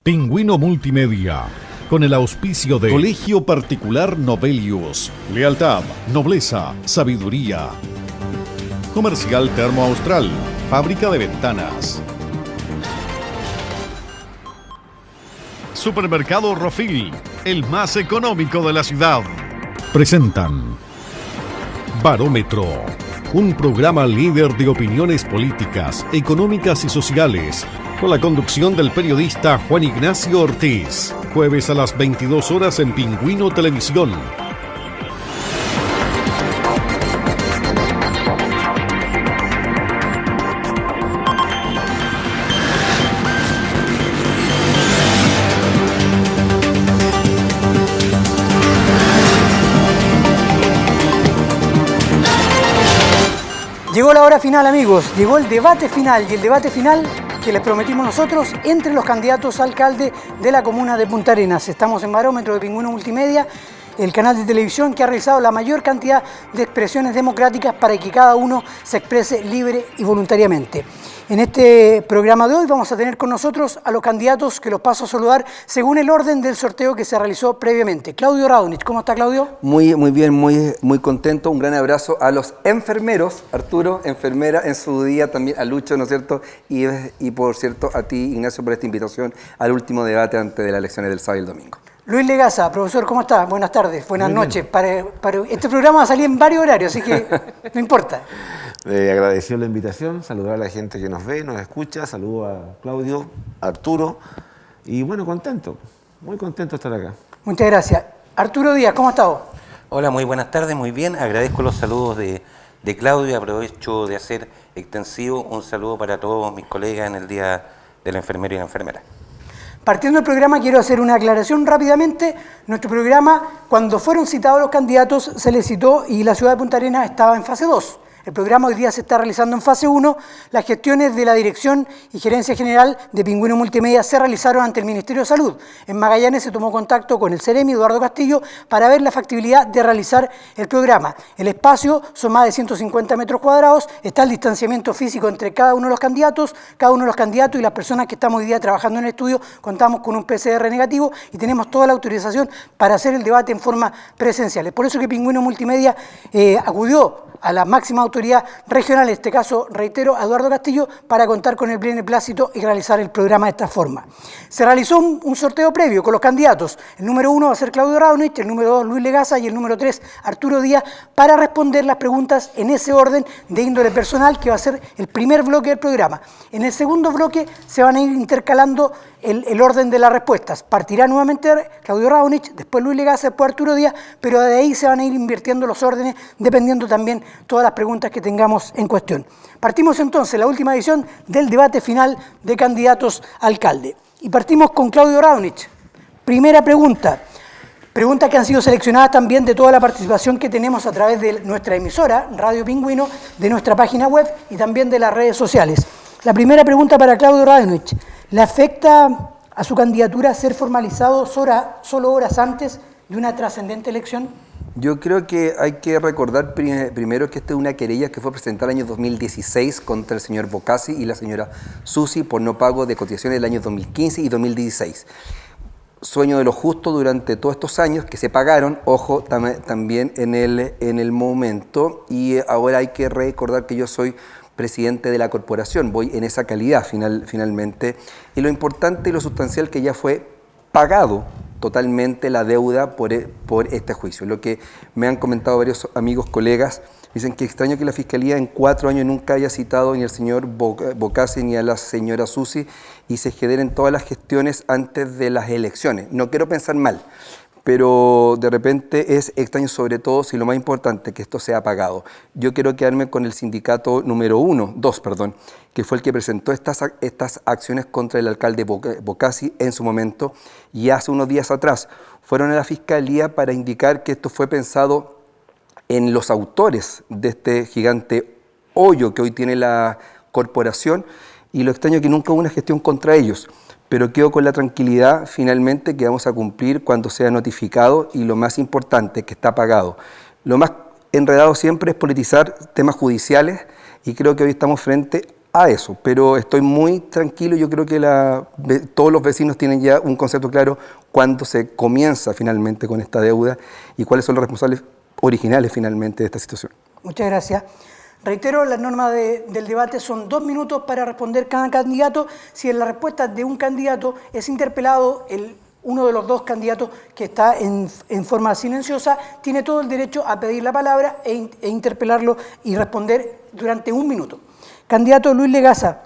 Pingüino Multimedia, con el auspicio de Colegio Particular Novelius, lealtad, nobleza, sabiduría. Comercial Termo Austral, fábrica de ventanas. Supermercado Rofil, el más económico de la ciudad. Presentan Barómetro, un programa líder de opiniones políticas, económicas y sociales, con la conducción del periodista Juan Ignacio Ortiz. Jueves a las 22 horas en Pingüino Televisión. Llegó la hora final, amigos, llegó el debate final, y el debate final que les prometimos nosotros entre los candidatos a alcalde de la comuna de Punta Arenas. Estamos en Barómetro de Pingüino Multimedia, el canal de televisión que ha realizado la mayor cantidad de expresiones democráticas para que cada uno se exprese libre y voluntariamente. En este programa de hoy vamos a tener con nosotros a los candidatos que los paso a saludar según el orden del sorteo que se realizó previamente. Claudio Raunich, ¿cómo está, Claudio? Muy bien, muy contento. Un gran abrazo a los enfermeros, Arturo, enfermera en su día, también a Lucho, ¿no es cierto? Y por cierto, a ti, Ignacio, por esta invitación al último debate antes de las elecciones del sábado y el domingo. Luis Legaza, profesor, ¿cómo está? Buenas tardes, buenas noches. Para este programa va a salir en varios horarios, así que no importa. Agradeció la invitación, saludar a la gente que nos ve, nos escucha, saludo a Claudio, a Arturo, y bueno, contento, muy contento de estar acá. Muchas gracias. Arturo Díaz, ¿cómo ha estado? Hola, muy buenas tardes, muy bien, agradezco los saludos de Claudio y aprovecho de hacer extensivo un saludo para todos mis colegas en el Día del Enfermero y la Enfermera. Partiendo del programa, quiero hacer una aclaración rápidamente. Nuestro programa, cuando fueron citados los candidatos, se les citó y la ciudad de Punta Arenas estaba en fase 2. El programa hoy día se está realizando en fase 1. Las gestiones de la Dirección y Gerencia General de Pingüino Multimedia se realizaron ante el Ministerio de Salud. En Magallanes se tomó contacto con el Ceremi, Eduardo Castillo, para ver la factibilidad de realizar el programa. El espacio son más de 150 metros cuadrados, está el distanciamiento físico entre cada uno de los candidatos y las personas que estamos hoy día trabajando en el estudio, contamos con un PCR negativo y tenemos toda la autorización para hacer el debate en forma presencial. Es por eso que Pingüino Multimedia acudió a la máxima autoridad regional, en este caso, reitero, a Eduardo Castillo, para contar con el beneplácito y realizar el programa de esta forma. Se realizó un sorteo previo con los candidatos. El número 1 va a ser Claudio Raunich, el número 2 Luis Legaza y el número 3 Arturo Díaz, para responder las preguntas en ese orden de índole personal que va a ser el primer bloque del programa. En el segundo bloque se van a ir intercalando el orden de las respuestas. Partirá nuevamente Claudio Raunich, después Luis Legaza, después Arturo Díaz, pero de ahí se van a ir invirtiendo los órdenes dependiendo también todas las preguntas que tengamos en cuestión. Partimos entonces la última edición del debate final de candidatos a alcalde. Y partimos con Claudio Raunich. Primera pregunta. Preguntas que han sido seleccionadas también de toda la participación que tenemos a través de nuestra emisora, Radio Pingüino, de nuestra página web y también de las redes sociales. La primera pregunta para Claudio Raunich. ¿Le afecta a su candidatura ser formalizado solo horas antes de una trascendente elección? Yo creo que hay que recordar primero que esta es una querella que fue presentada el año 2016 contra el señor Bocasi y la señora Susi por no pago de cotizaciones del año 2015 y 2016. Sueño de lo justo durante todos estos años que se pagaron, ojo, también en el momento, y ahora hay que recordar que yo soy presidente de la corporación, voy en esa calidad finalmente, y lo importante y lo sustancial que ya fue pagado totalmente la deuda por este juicio. Lo que me han comentado varios amigos, colegas, dicen que extraño que la Fiscalía en 4 años nunca haya citado ni al señor Bocasi ni a la señora Susi y se generen todas las gestiones antes de las elecciones. No quiero pensar mal, pero de repente es extraño, sobre todo si lo más importante que esto sea pagado. Yo quiero quedarme con el sindicato número 2, que fue el que presentó estas acciones contra el alcalde Bocasi en su momento, y hace unos días atrás fueron a la Fiscalía para indicar que esto fue pensado en los autores de este gigante hoyo que hoy tiene la corporación, y lo extraño que nunca hubo una gestión contra ellos. Pero quedo con la tranquilidad finalmente que vamos a cumplir cuando sea notificado y lo más importante, que está pagado. Lo más enredado siempre es politizar temas judiciales y creo que hoy estamos frente a eso, pero estoy muy tranquilo. Yo creo que todos los vecinos tienen ya un concepto claro cuándo se comienza finalmente con esta deuda y cuáles son los responsables originales finalmente de esta situación. Muchas gracias. Reitero, las normas del debate son 2 minutos para responder cada candidato. Si en la respuesta de un candidato es interpelado uno de los dos candidatos que está en forma silenciosa, tiene todo el derecho a pedir la palabra e interpelarlo y responder durante 1 minuto. Candidato Luis Legaza,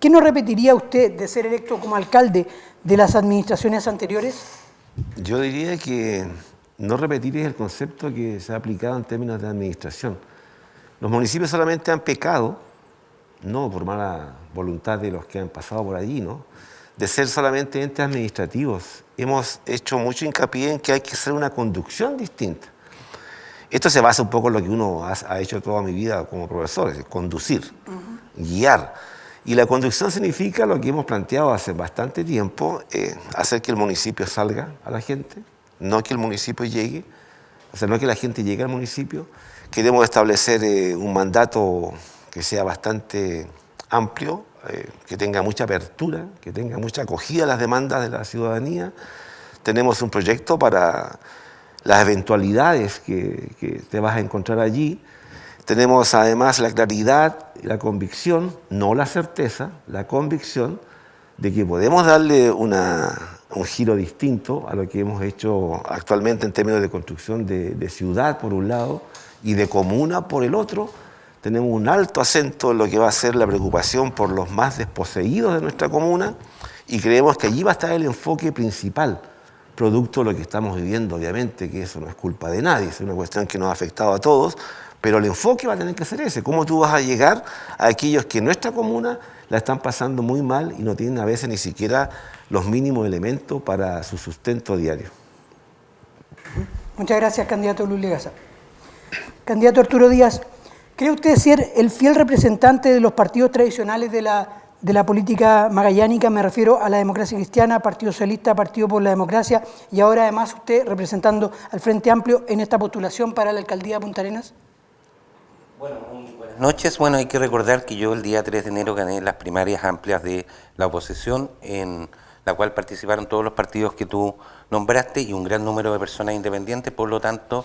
¿qué nos repetiría usted de ser electo como alcalde de las administraciones anteriores? Yo diría que no repetir es el concepto que se ha aplicado en términos de administración. Los municipios solamente han pecado, no por mala voluntad de los que han pasado por allí, ¿no?, de ser solamente entes administrativos. Hemos hecho mucho hincapié en que hay que hacer una conducción distinta. Esto se basa un poco en lo que uno ha hecho toda mi vida como profesor, es conducir, guiar. Y la conducción significa lo que hemos planteado hace bastante tiempo, hacer que el municipio salga a la gente, no que el municipio llegue, o sea, no que la gente llegue al municipio. Queremos establecer un mandato que sea bastante amplio, que tenga mucha apertura, que tenga mucha acogida a las demandas de la ciudadanía. Tenemos un proyecto para las eventualidades que te vas a encontrar allí. Tenemos además la claridad, la convicción, no la certeza, la convicción de que podemos darle un giro distinto a lo que hemos hecho actualmente en términos de construcción de ciudad, por un lado, y de comuna, por el otro. Tenemos un alto acento en lo que va a ser la preocupación por los más desposeídos de nuestra comuna y creemos que allí va a estar el enfoque principal, producto de lo que estamos viviendo, obviamente, que eso no es culpa de nadie, es una cuestión que nos ha afectado a todos, pero el enfoque va a tener que ser ese, cómo tú vas a llegar a aquellos que en nuestra comuna la están pasando muy mal y no tienen a veces ni siquiera los mínimos elementos para su sustento diario. Muchas gracias, candidato Luis Legaza. Candidato Arturo Díaz, ¿cree usted ser el fiel representante de los partidos tradicionales de la política magallánica? Me refiero a la Democracia Cristiana, Partido Socialista, Partido por la Democracia, y ahora además usted representando al Frente Amplio en esta postulación para la alcaldía de Punta Arenas. Bueno, muy buenas noches. Bueno, hay que recordar que yo el día 3 de enero gané las primarias amplias de la oposición, en la cual participaron todos los partidos que tú nombraste y un gran número de personas independientes. Por lo tanto,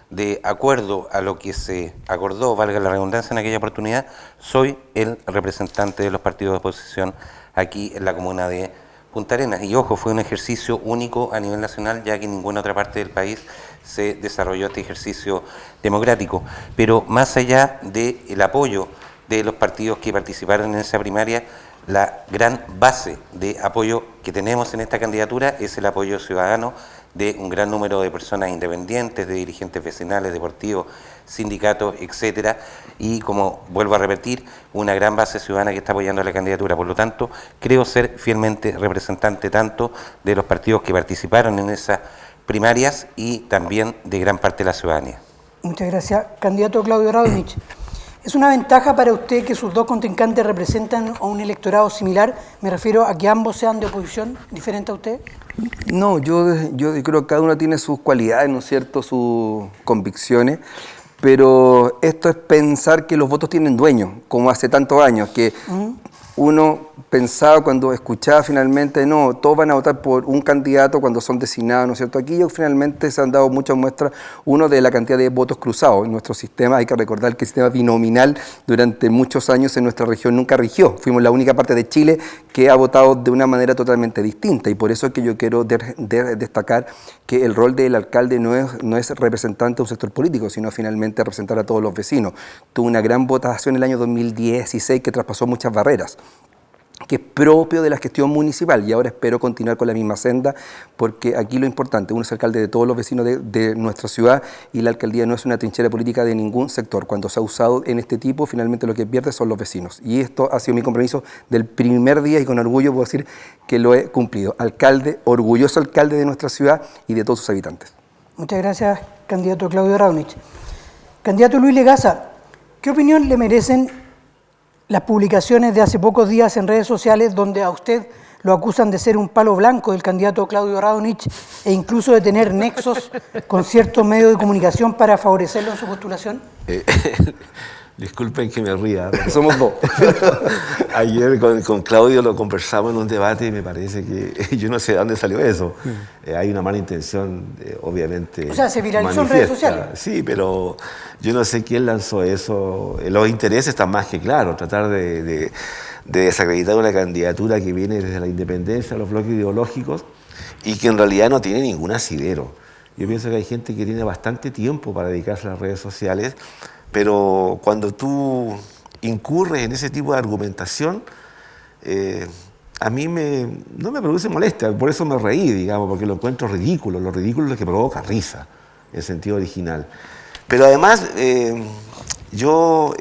de acuerdo a lo que se acordó, valga la redundancia, en aquella oportunidad, soy el representante de los partidos de oposición aquí en la comuna de Punta Arenas. Y ojo, fue un ejercicio único a nivel nacional, ya que en ninguna otra parte del país se desarrolló este ejercicio democrático. Pero más allá del apoyo de los partidos que participaron en esa primaria, la gran base de apoyo que tenemos en esta candidatura es el apoyo ciudadano de un gran número de personas independientes, de dirigentes vecinales, deportivos, sindicatos, etcétera, y como vuelvo a repetir, una gran base ciudadana que está apoyando la candidatura. Por lo tanto, creo ser fielmente representante tanto de los partidos que participaron en esas primarias y también de gran parte de la ciudadanía. Muchas gracias. Candidato Claudio Radonich, ¿es una ventaja para usted que sus dos contrincantes representan a un electorado similar? Me refiero a que ambos sean de oposición diferente a usted. No, yo creo que cada uno tiene sus cualidades, ¿no es cierto?, sus convicciones, pero esto es pensar que los votos tienen dueño, como hace tantos años, que uno pensaba cuando escuchaba finalmente, no, todos van a votar por un candidato cuando son designados, ¿no es cierto? Aquí finalmente se han dado muchas muestras, uno de la cantidad de votos cruzados en nuestro sistema. Hay que recordar que el sistema binominal durante muchos años en nuestra región nunca rigió. Fuimos la única parte de Chile que ha votado de una manera totalmente distinta, y por eso es que yo quiero destacar que el rol del alcalde no es representante de un sector político, sino finalmente representar a todos los vecinos. Tuvo una gran votación en el año 2016 que traspasó muchas barreras, que es propio de la gestión municipal, y ahora espero continuar con la misma senda, porque aquí lo importante, uno es alcalde de todos los vecinos de nuestra ciudad, y la alcaldía no es una trinchera política de ningún sector. Cuando se ha usado en este tipo, finalmente lo que pierde son los vecinos, y esto ha sido mi compromiso del primer día, y con orgullo puedo decir que lo he cumplido. Alcalde, orgulloso alcalde de nuestra ciudad y de todos sus habitantes. Muchas gracias, candidato Claudio Radonich. Candidato Luis Legaza, ¿qué opinión le merecen las publicaciones de hace pocos días en redes sociales donde a usted lo acusan de ser un palo blanco del candidato Claudio Radonich e incluso de tener nexos con ciertos medios de comunicación para favorecerlo en su postulación? Disculpen que me ría. Pero Somos dos. ayer con Claudio lo conversamos en un debate y me parece que yo no sé de dónde salió eso. Hay una mala intención, obviamente. O sea, se viralizó en redes sociales. Sí, pero yo no sé quién lanzó eso. Los intereses están más que claros. Tratar de desacreditar una candidatura que viene desde la independencia, los bloques ideológicos, y que en realidad no tiene ningún asidero. Yo pienso que hay gente que tiene bastante tiempo para dedicarse a las redes sociales, pero cuando tú incurres en ese tipo de argumentación, a mí no me produce molestia, por eso me reí, digamos, porque lo encuentro ridículo. Lo ridículo es lo que provoca risa, en sentido original. Pero además, yo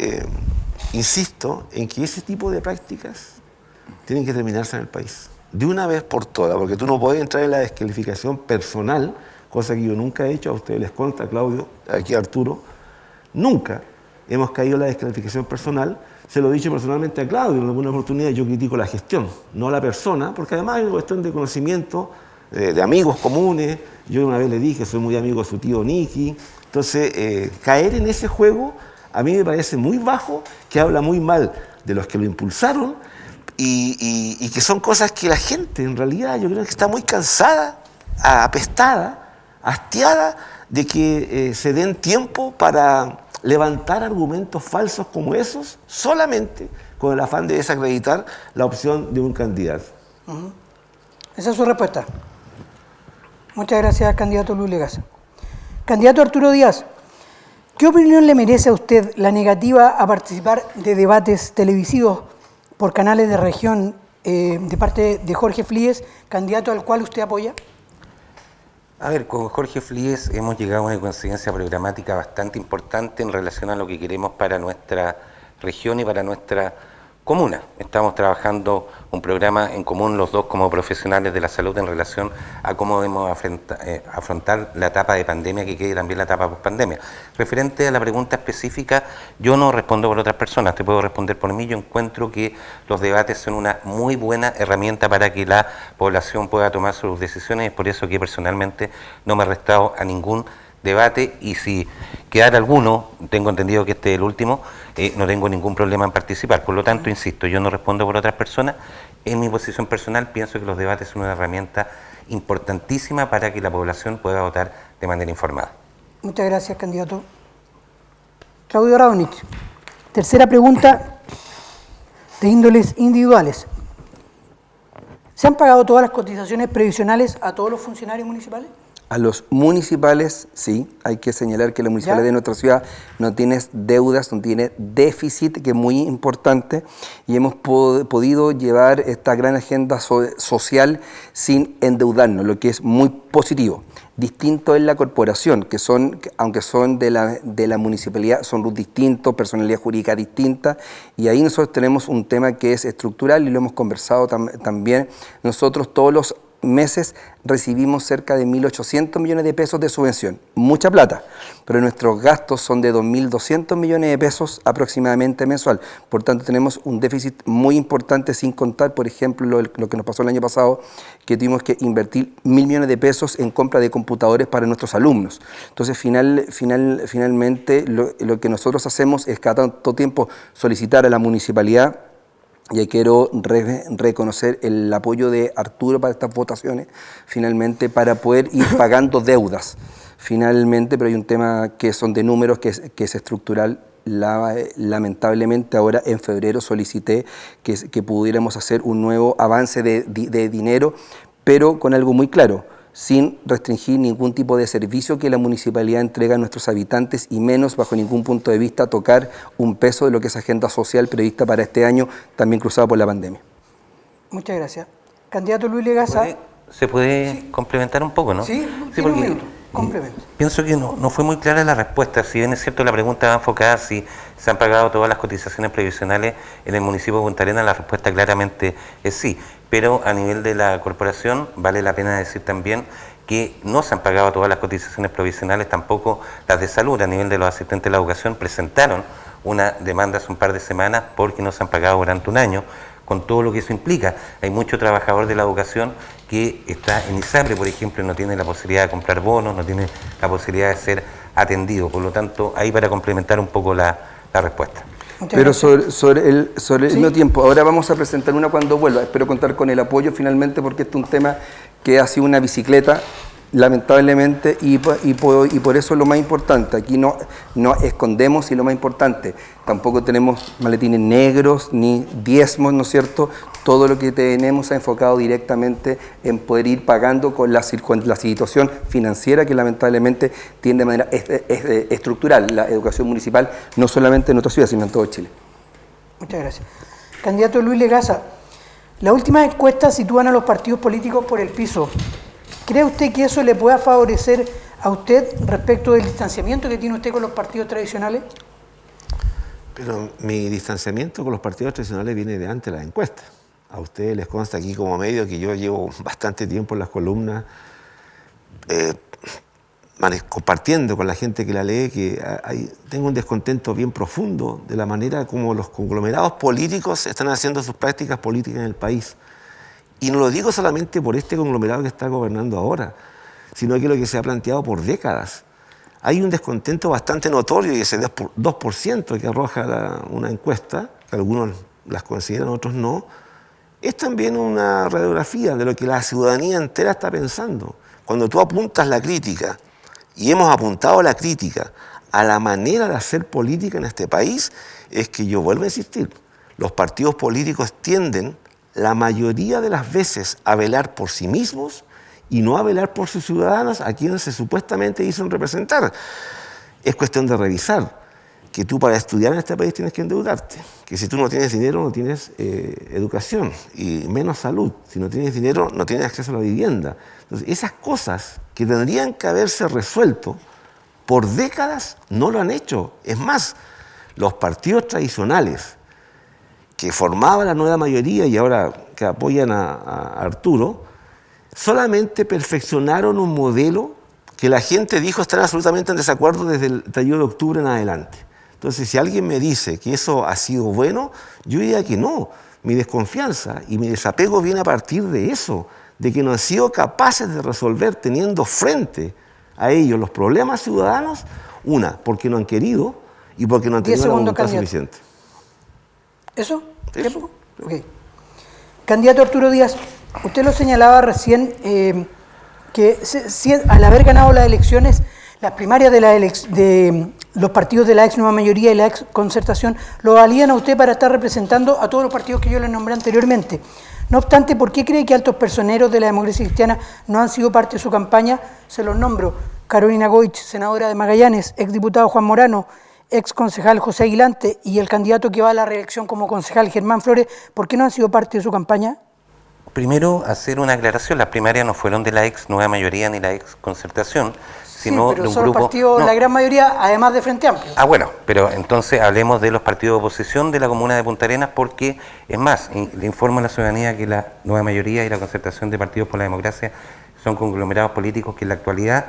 insisto en que ese tipo de prácticas tienen que terminarse en el país, de una vez por todas, porque tú no puedes entrar en la descalificación personal, cosa que yo nunca he hecho, a ustedes les consta, Claudio, aquí Arturo, nunca hemos caído en la descalificación personal. Se lo he dicho personalmente a Claudio en alguna oportunidad. Yo critico la gestión, no a la persona, porque además hay una cuestión de conocimiento, de amigos comunes. Yo una vez le dije, soy muy amigo de su tío Nicky. Entonces, caer en ese juego a mí me parece muy bajo, que habla muy mal de los que lo impulsaron y que son cosas que la gente en realidad yo creo que está muy cansada, apestada, hastiada de que se den tiempo para levantar argumentos falsos como esos solamente con el afán de desacreditar la opción de un candidato. Esa es su respuesta. Muchas gracias, candidato Luis Legasa. Candidato Arturo Díaz, ¿qué opinión le merece a usted la negativa a participar de debates televisivos por canales de región de parte de Jorge Flies, candidato al cual usted apoya? A ver, con Jorge Flies hemos llegado a una coincidencia programática bastante importante en relación a lo que queremos para nuestra región y para nuestra comuna. Estamos trabajando un programa en común los dos como profesionales de la salud en relación a cómo debemos afrontar la etapa de pandemia que quede también la etapa post-pandemia. Referente a la pregunta específica, yo no respondo por otras personas, te puedo responder por mí. Yo encuentro que los debates son una muy buena herramienta para que la población pueda tomar sus decisiones, es por eso que personalmente no me he restado a ningún debate, y si quedara alguno, tengo entendido que este es el último, no tengo ningún problema en participar. Por lo tanto, insisto, yo no respondo por otras personas. En mi posición personal pienso que los debates son una herramienta importantísima para que la población pueda votar de manera informada. Muchas gracias, candidato. Claudio Raonich, tercera pregunta de índoles individuales. ¿Se han pagado todas las cotizaciones previsionales a todos los funcionarios municipales? A los municipales, sí, hay que señalar que la municipalidad de nuestra ciudad no tiene deudas, no tiene déficit, que es muy importante, y hemos podido llevar esta gran agenda social sin endeudarnos, lo que es muy positivo. Distinto es la corporación, que son, aunque son de la municipalidad, son RUT distintos, personalidad jurídica distinta, y ahí nosotros tenemos un tema que es estructural y lo hemos conversado también. Nosotros todos los meses recibimos cerca de 1.800 millones de pesos de subvención, mucha plata, pero nuestros gastos son de 2.200 millones de pesos aproximadamente mensual. Por tanto, tenemos un déficit muy importante, sin contar, por ejemplo, lo que nos pasó el año pasado, que tuvimos que invertir 1.000 millones de pesos en compra de computadores para nuestros alumnos. Entonces, finalmente, lo que nosotros hacemos es cada tanto tiempo solicitar a la municipalidad. Y quiero reconocer el apoyo de Arturo para estas votaciones, finalmente, para poder ir pagando deudas, finalmente, pero hay un tema que son de números, que es estructural. Lamentablemente ahora en febrero solicité que pudiéramos hacer un nuevo avance de dinero, pero con algo muy claro: sin restringir ningún tipo de servicio que la municipalidad entrega a nuestros habitantes, y menos, bajo ningún punto de vista, tocar un peso de lo que es agenda social prevista para este año, también cruzado por la pandemia. Muchas gracias. Candidato Luis Legasa. ¿Se puede complementar un poco, no? Sí, porque un minuto. Complemento. Pienso que no fue muy clara la respuesta. Si bien es cierto, la pregunta va enfocada si se han pagado todas las cotizaciones previsionales en el municipio de Punta Arenas, la respuesta claramente es sí. Pero a nivel de la corporación vale la pena decir también que no se han pagado todas las cotizaciones provisionales, tampoco las de salud. A nivel de los asistentes de la educación presentaron una demanda hace un par de semanas porque no se han pagado durante un año, con todo lo que eso implica. Hay mucho trabajador de la educación que está en ISAPRE, por ejemplo, y no tiene la posibilidad de comprar bonos, no tiene la posibilidad de ser atendido. Por lo tanto, ahí, para complementar un poco la la respuesta. Pero sobre el mismo tiempo, ahora vamos a presentar una cuando vuelva. Espero contar con el apoyo finalmente, porque este es un tema que ha sido una bicicleta, lamentablemente, y por eso es lo más importante. Aquí no escondemos, y lo más importante, tampoco tenemos maletines negros ni diezmos, ¿no es cierto? Todo lo que tenemos se ha enfocado directamente en poder ir pagando con la situación financiera que lamentablemente tiene de manera estructural la educación municipal, no solamente en nuestra ciudad, sino en todo Chile. Muchas gracias. Candidato Luis Legaza, las últimas encuestas sitúan a los partidos políticos por el piso. ¿Cree usted que eso le pueda favorecer a usted respecto del distanciamiento que tiene usted con los partidos tradicionales? Pero mi distanciamiento con los partidos tradicionales viene de antes de las encuestas. A ustedes les consta aquí como medio que yo llevo bastante tiempo en las columnas compartiendo con la gente que la lee que tengo un descontento bien profundo de la manera como los conglomerados políticos están haciendo sus prácticas políticas en el país. Y no lo digo solamente por este conglomerado que está gobernando ahora, sino que lo que se ha planteado por décadas. Hay un descontento bastante notorio, y ese 2% que arroja una encuesta, que algunos las consideran, otros no, es también una radiografía de lo que la ciudadanía entera está pensando. Cuando tú apuntas la crítica, y hemos apuntado la crítica a la manera de hacer política en este país, es que yo vuelvo a insistir, los partidos políticos tienden la mayoría de las veces a velar por sí mismos y no a velar por sus ciudadanos a quienes se supuestamente dicen representar. Es cuestión de revisar que tú para estudiar en este país tienes que endeudarte, que si tú no tienes dinero no tienes educación y menos salud, si no tienes dinero no tienes acceso a la vivienda. Entonces esas cosas que tendrían que haberse resuelto por décadas no lo han hecho. Es más, los partidos tradicionales que formaban la nueva mayoría y ahora que apoyan a Arturo, solamente perfeccionaron un modelo que la gente dijo estar absolutamente en desacuerdo desde el estallido de octubre en adelante. Entonces, si alguien me dice que eso ha sido bueno, yo diría que no. Mi desconfianza y mi desapego viene a partir de eso, de que no han sido capaces de resolver teniendo frente a ellos los problemas ciudadanos, porque no han querido y porque no han tenido la voluntad suficiente. ¿Eso? ¿Tiempo? Okay. Candidato Arturo Díaz, usted lo señalaba recién que al haber ganado las elecciones, las primarias de los partidos de la ex nueva mayoría y la ex concertación lo valían a usted para estar representando a todos los partidos que yo les nombré anteriormente. No obstante, ¿por qué cree que altos personeros de la democracia cristiana no han sido parte de su campaña? Se los nombro: Carolina Goich, senadora de Magallanes, exdiputado Juan Morano, ex concejal José Aguilante y el candidato que va a la reelección como concejal Germán Flores. ¿Por qué no han sido parte de su campaña? Primero, hacer una aclaración: las primarias no fueron de la ex nueva mayoría ni la ex concertación, sino pero de un son grupo... los partidos, la gran mayoría, además de Frente Amplio. Bueno, pero entonces hablemos de los partidos de oposición de la comuna de Punta Arenas, porque, es más, le informo a la ciudadanía que la nueva mayoría y la concertación de partidos por la democracia son conglomerados políticos que en la actualidad,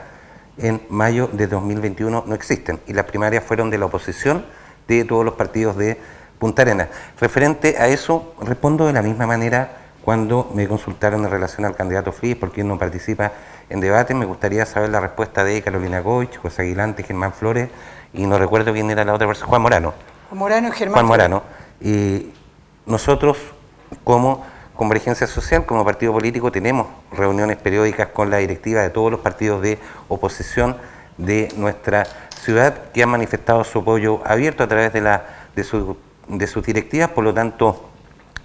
en mayo de 2021, no existen, y las primarias fueron de la oposición de todos los partidos de Punta Arenas. Referente a eso, respondo de la misma manera cuando me consultaron en relación al candidato Fríes, por quien no participa en debate. Me gustaría saber la respuesta de Carolina Goich, José Aguilante, Germán Flores, y no recuerdo quién era la otra persona, Juan Morano. Juan Morano y Germán Juan Morano. Y nosotros, como Convergencia Social, como partido político, tenemos reuniones periódicas con la directiva de todos los partidos de oposición de nuestra ciudad, que han manifestado su apoyo abierto a través de sus directivas. Por lo tanto,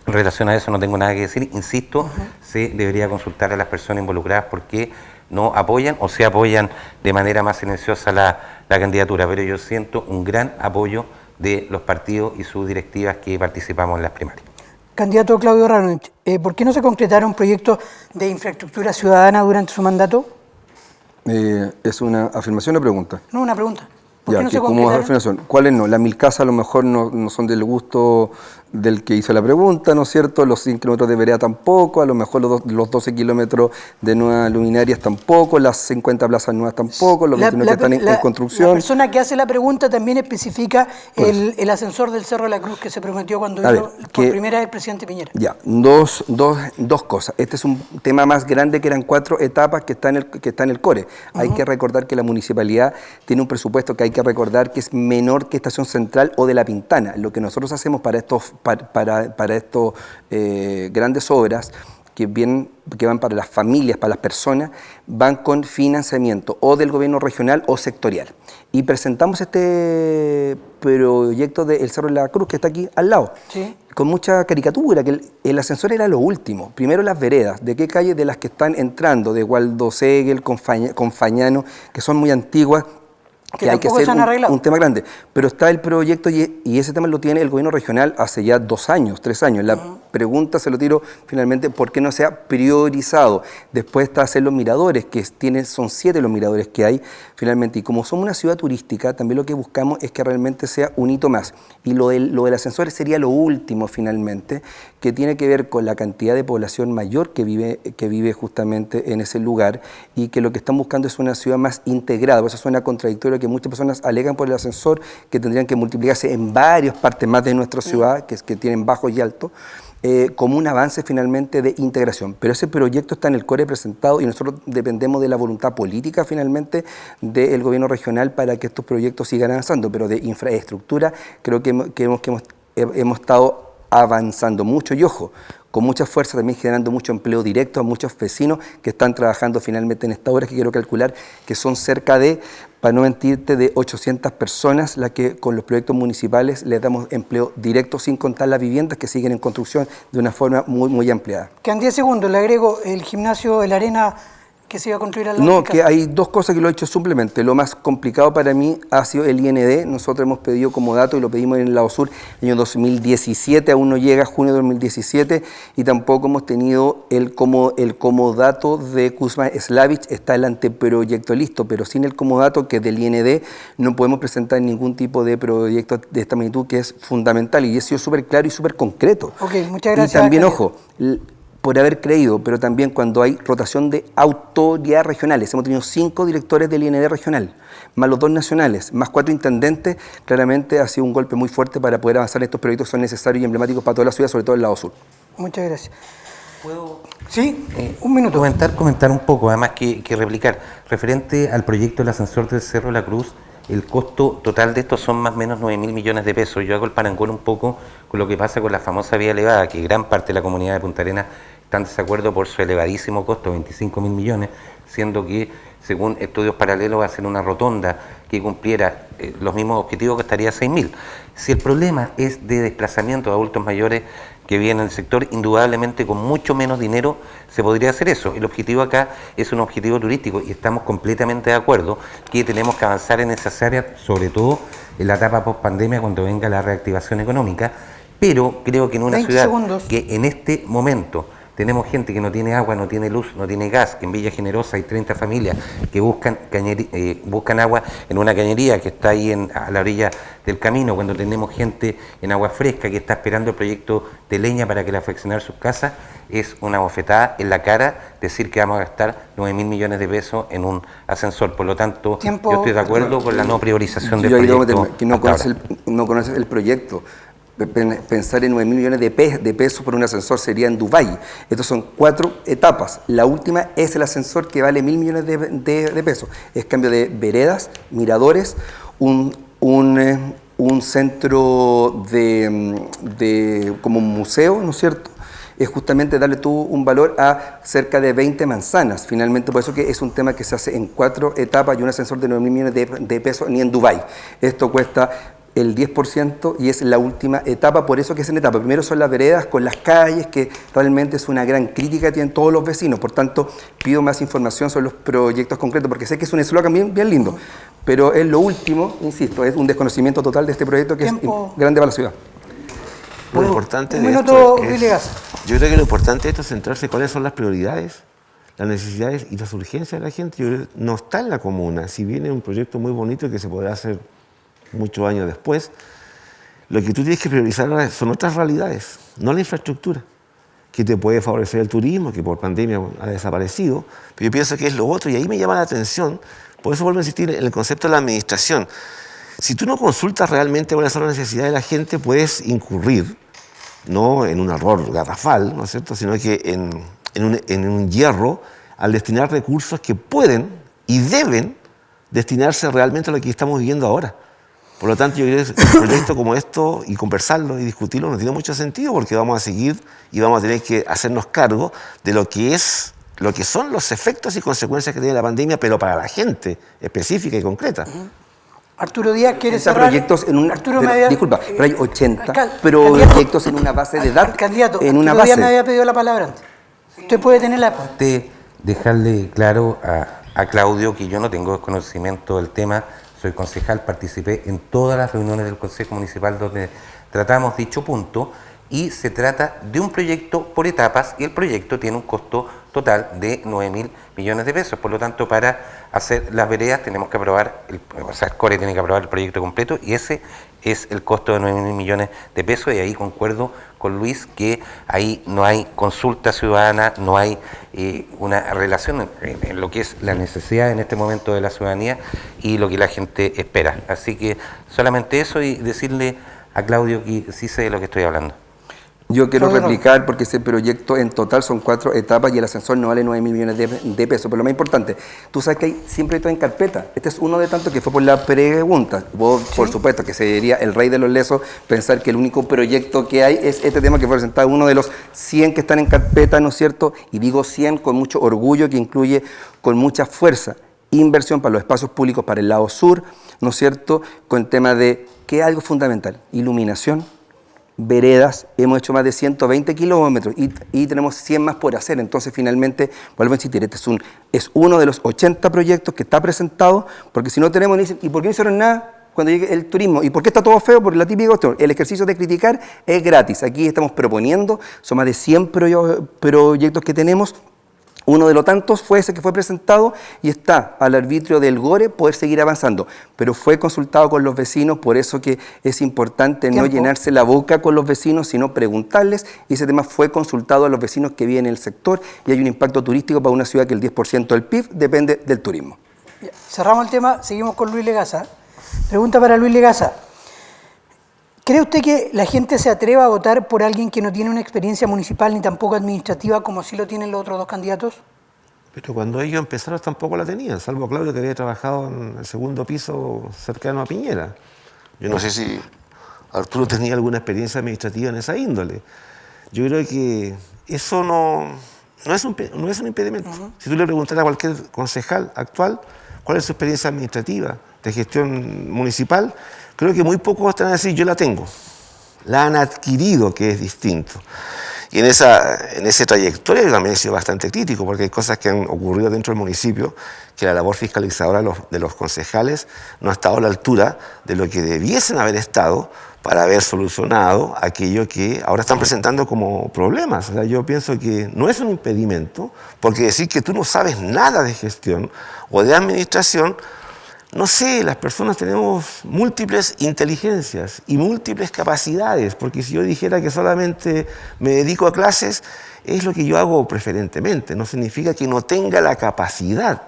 en relación a eso no tengo nada que decir. Insisto, se debería consultar a las personas involucradas porque no apoyan o se apoyan de manera más silenciosa la candidatura, pero yo siento un gran apoyo de los partidos y sus directivas que participamos en las primarias. Candidato Claudio Ranovich, ¿por qué no se concretaron proyectos de infraestructura ciudadana durante su mandato? ¿Es una afirmación o pregunta? No, una pregunta. Ya, ¿cómo es la afirmación? ¿Cuáles no? Las 1000 casas a lo mejor no son del gusto del que hizo la pregunta, ¿no es cierto? Los 100 kilómetros de vereda tampoco, a lo mejor los 12 kilómetros de nuevas luminarias tampoco, las 50 plazas nuevas tampoco, los 21 que están en construcción. La persona que hace la pregunta también especifica el ascensor del Cerro de la Cruz que se prometió cuando vino por primera vez el presidente Piñera. Ya, dos cosas. Este es un tema más grande que eran 4 etapas que está en el core. Hay que recordar que la municipalidad tiene un presupuesto que hay que recordar que es menor que Estación Central o de La Pintana. Lo que nosotros hacemos para estos grandes obras que van para las familias, para las personas, van con financiamiento o del gobierno regional o sectorial. Y presentamos este proyecto del Cerro de la Cruz, que está aquí al lado, con mucha caricatura, que el ascensor era lo último. Primero las veredas, ¿de qué calle? De las que están entrando, de Waldo Segel, Confañano, que son muy antiguas, que hay que hacer un tema grande. Pero está el proyecto y ese tema lo tiene el gobierno regional hace ya 2 años, 3 años. La pregunta se lo tiro finalmente, ¿por qué no se ha priorizado? Después está hacer los miradores, son 7 los miradores que hay finalmente. Y como somos una ciudad turística, también lo que buscamos es que realmente sea un hito más. Y lo del ascensor sería lo último finalmente, que tiene que ver con la cantidad de población mayor que vive justamente en ese lugar y que lo que están buscando es una ciudad más integrada. Por eso suena contradictorio que muchas personas alegan por el ascensor que tendrían que multiplicarse en varias partes más de nuestra ciudad, que tienen bajos y altos, como un avance finalmente de integración. Pero ese proyecto está en el core presentado y nosotros dependemos de la voluntad política finalmente del gobierno regional para que estos proyectos sigan avanzando, pero de infraestructura creo que hemos estado avanzando mucho y ojo, con mucha fuerza también generando mucho empleo directo a muchos vecinos que están trabajando finalmente en esta obra, que quiero calcular que son cerca de, para no mentirte, de 800 personas las que con los proyectos municipales les damos empleo directo sin contar las viviendas que siguen en construcción de una forma muy, muy ampliada. Quedan 10 segundos, le agrego el gimnasio de la Arena que se iba a construir al lado. No, que hay 2 cosas que lo he hecho simplemente. Lo más complicado para mí ha sido el IND. Nosotros hemos pedido como dato y lo pedimos en el lado sur, año 2017, aún no llega junio de 2017 y tampoco hemos tenido el comodato de Kuzma Slavich, está el anteproyecto listo, pero sin el comodato que es del IND no podemos presentar ningún tipo de proyecto de esta magnitud que es fundamental y ha sido súper claro y súper concreto. Ok, muchas gracias. Y también, ojo, por haber creído, pero también cuando hay rotación de autoridades regionales. Hemos tenido 5 directores del IND regional, más los 2 nacionales, más 4 intendentes. Claramente ha sido un golpe muy fuerte para poder avanzar en estos proyectos que son necesarios y emblemáticos para toda la ciudad, sobre todo el lado sur. Muchas gracias. ¿Puedo? Sí, un minuto. Comentar un poco, además que replicar. Referente al proyecto del ascensor del Cerro de la Cruz, el costo total de esto son más o menos 9.000 millones de pesos. Yo hago el parangón un poco con lo que pasa con la famosa vía elevada, que gran parte de la comunidad de Punta Arenas está en desacuerdo por su elevadísimo costo, 25.000 millones, siendo que, según estudios paralelos, va a ser una rotonda que cumpliera los mismos objetivos que estaría a 6.000. Si el problema es de desplazamiento de adultos mayores que viven en el sector, indudablemente con mucho menos dinero se podría hacer eso. El objetivo acá es un objetivo turístico y estamos completamente de acuerdo que tenemos que avanzar en esas áreas, sobre todo en la etapa post-pandemia cuando venga la reactivación económica, pero creo que en una ciudad que en este momento tenemos gente que no tiene agua, no tiene luz, no tiene gas, que en Villa Generosa hay 30 familias que buscan agua en una cañería que está ahí a la orilla del camino, cuando tenemos gente en Agua Fresca que está esperando el proyecto de leña para que le afeccionar sus casas, es una bofetada en la cara decir que vamos a gastar 9.000 millones de pesos en un ascensor. Por lo tanto, yo estoy de acuerdo con la no priorización del proyecto. Que no conoces el proyecto. Pensar en 9.000 millones de pesos por un ascensor sería en Dubái. Estos son 4 etapas. La última es el ascensor que vale 1.000 millones de pesos. Es cambio de veredas, miradores, un centro como un museo, ¿no es cierto? Es justamente darle tú un valor a cerca de 20 manzanas. Finalmente, por eso que es un tema que se hace en 4 etapas y un ascensor de 9.000 millones de pesos ni en Dubái. Esto cuesta el 10% y es la última etapa, por eso que es en etapa. Primero son las veredas con las calles, que realmente es una gran crítica que tienen todos los vecinos. Por tanto, pido más información sobre los proyectos concretos, porque sé que es un eslogan bien lindo, pero es lo último, insisto, es un desconocimiento total de este proyecto que es grande para la ciudad. Lo importante de esto yo creo que lo importante de esto es centrarse en cuáles son las prioridades, las necesidades y las urgencias de la gente. No está en la comuna, si viene un proyecto muy bonito que se podrá hacer muchos años después, lo que tú tienes que priorizar ahora son otras realidades, no la infraestructura, que te puede favorecer el turismo, que por pandemia ha desaparecido, pero yo pienso que es lo otro, y ahí me llama la atención, por eso vuelvo a insistir en el concepto de la administración. Si tú no consultas realmente cuáles son las necesidades de la gente, puedes incurrir, no en un error garrafal, ¿no es cierto?, sino que en un hierro al destinar recursos que pueden y deben destinarse realmente a lo que estamos viviendo ahora. Por lo tanto, yo creo que un proyecto como esto, y conversarlo y discutirlo, no tiene mucho sentido, porque vamos a seguir y vamos a tener que hacernos cargo de lo que son los efectos y consecuencias que tiene la pandemia, pero para la gente específica y concreta. Arturo Díaz quiere 80 cerrar. proyectos en Arturo disculpa, pero hay 80 proyectos en una base de datos. Candidato, en una Arturo Díaz base. me había pedido la palabra antes. Usted puede tenerla. Dejarle claro a Claudio que yo no tengo desconocimiento del tema, soy concejal, participé en todas las reuniones del Consejo Municipal donde tratamos dicho punto, y se trata de un proyecto por etapas, y el proyecto tiene un costo total de 9.000 millones de pesos. Por lo tanto, para hacer las veredas tenemos que aprobar, el CORE tiene que aprobar el proyecto completo, y ese es el costo de 9.000 millones de pesos, y ahí concuerdo con Luis que ahí no hay consulta ciudadana, no hay una relación en lo que es la necesidad en este momento de la ciudadanía y lo que la gente espera. Así que solamente eso, y decirle a Claudio que sí sé de lo que estoy hablando. Yo quiero replicar, porque ese proyecto en total son 4 etapas y el ascensor no vale 9.000 millones de pesos. Pero lo más importante, tú sabes que hay siempre todo en carpeta. Este es uno de tantos que fue por la pregunta. Vos, ¿sí? Por supuesto, que sería el rey de los lesos pensar que el único proyecto que hay es este tema que fue presentado, uno de los 100 que están en carpeta, ¿no es cierto? Y digo 100 con mucho orgullo, que incluye con mucha fuerza inversión para los espacios públicos para el lado sur, ¿no es cierto? Con el tema de, que es algo fundamental, iluminación, veredas, hemos hecho más de 120 kilómetros y tenemos 100 más por hacer. Entonces, finalmente, vuelvo a insistir, este es uno de los 80 proyectos que está presentado, porque si no tenemos, ¿y por qué no hicieron nada cuando llegue el turismo? ¿Y por qué está todo feo? Por la típica cuestión, el ejercicio de criticar es gratis. Aquí estamos proponiendo, son más de 100 proyectos que tenemos. Uno de los tantos fue ese que fue presentado y está al arbitrio del GORE poder seguir avanzando, pero fue consultado con los vecinos, por eso que es importante no llenarse la boca con los vecinos, sino preguntarles, y ese tema fue consultado a los vecinos que viven en el sector, y hay un impacto turístico para una ciudad que el 10% del PIB depende del turismo. Cerramos el tema, seguimos con Luis Legaza. Pregunta para Luis Legaza. ¿Cree usted que la gente se atreva a votar por alguien que no tiene una experiencia municipal ni tampoco administrativa como sí lo tienen los otros dos candidatos? Pero cuando ellos empezaron tampoco la tenían, salvo Claudio, que había trabajado en el segundo piso cercano a Piñera. Yo no sé si Arturo tenía alguna experiencia administrativa en esa índole. Yo creo que eso no es un impedimento. Si tú le preguntas a cualquier concejal actual cuál es su experiencia administrativa, de gestión municipal, creo que muy pocos te van a decir, yo la tengo. La han adquirido, que es distinto. Y en esa trayectoria yo también he sido bastante crítico, porque hay cosas que han ocurrido dentro del municipio, que la labor fiscalizadora de los concejales no ha estado a la altura de lo que debiesen haber estado para haber solucionado aquello que ahora están presentando como problemas. O sea, yo pienso que no es un impedimento, porque decir que tú no sabes nada de gestión o de administración, no sé, las personas tenemos múltiples inteligencias y múltiples capacidades, porque si yo dijera que solamente me dedico a clases, es lo que yo hago preferentemente. No significa que no tenga la capacidad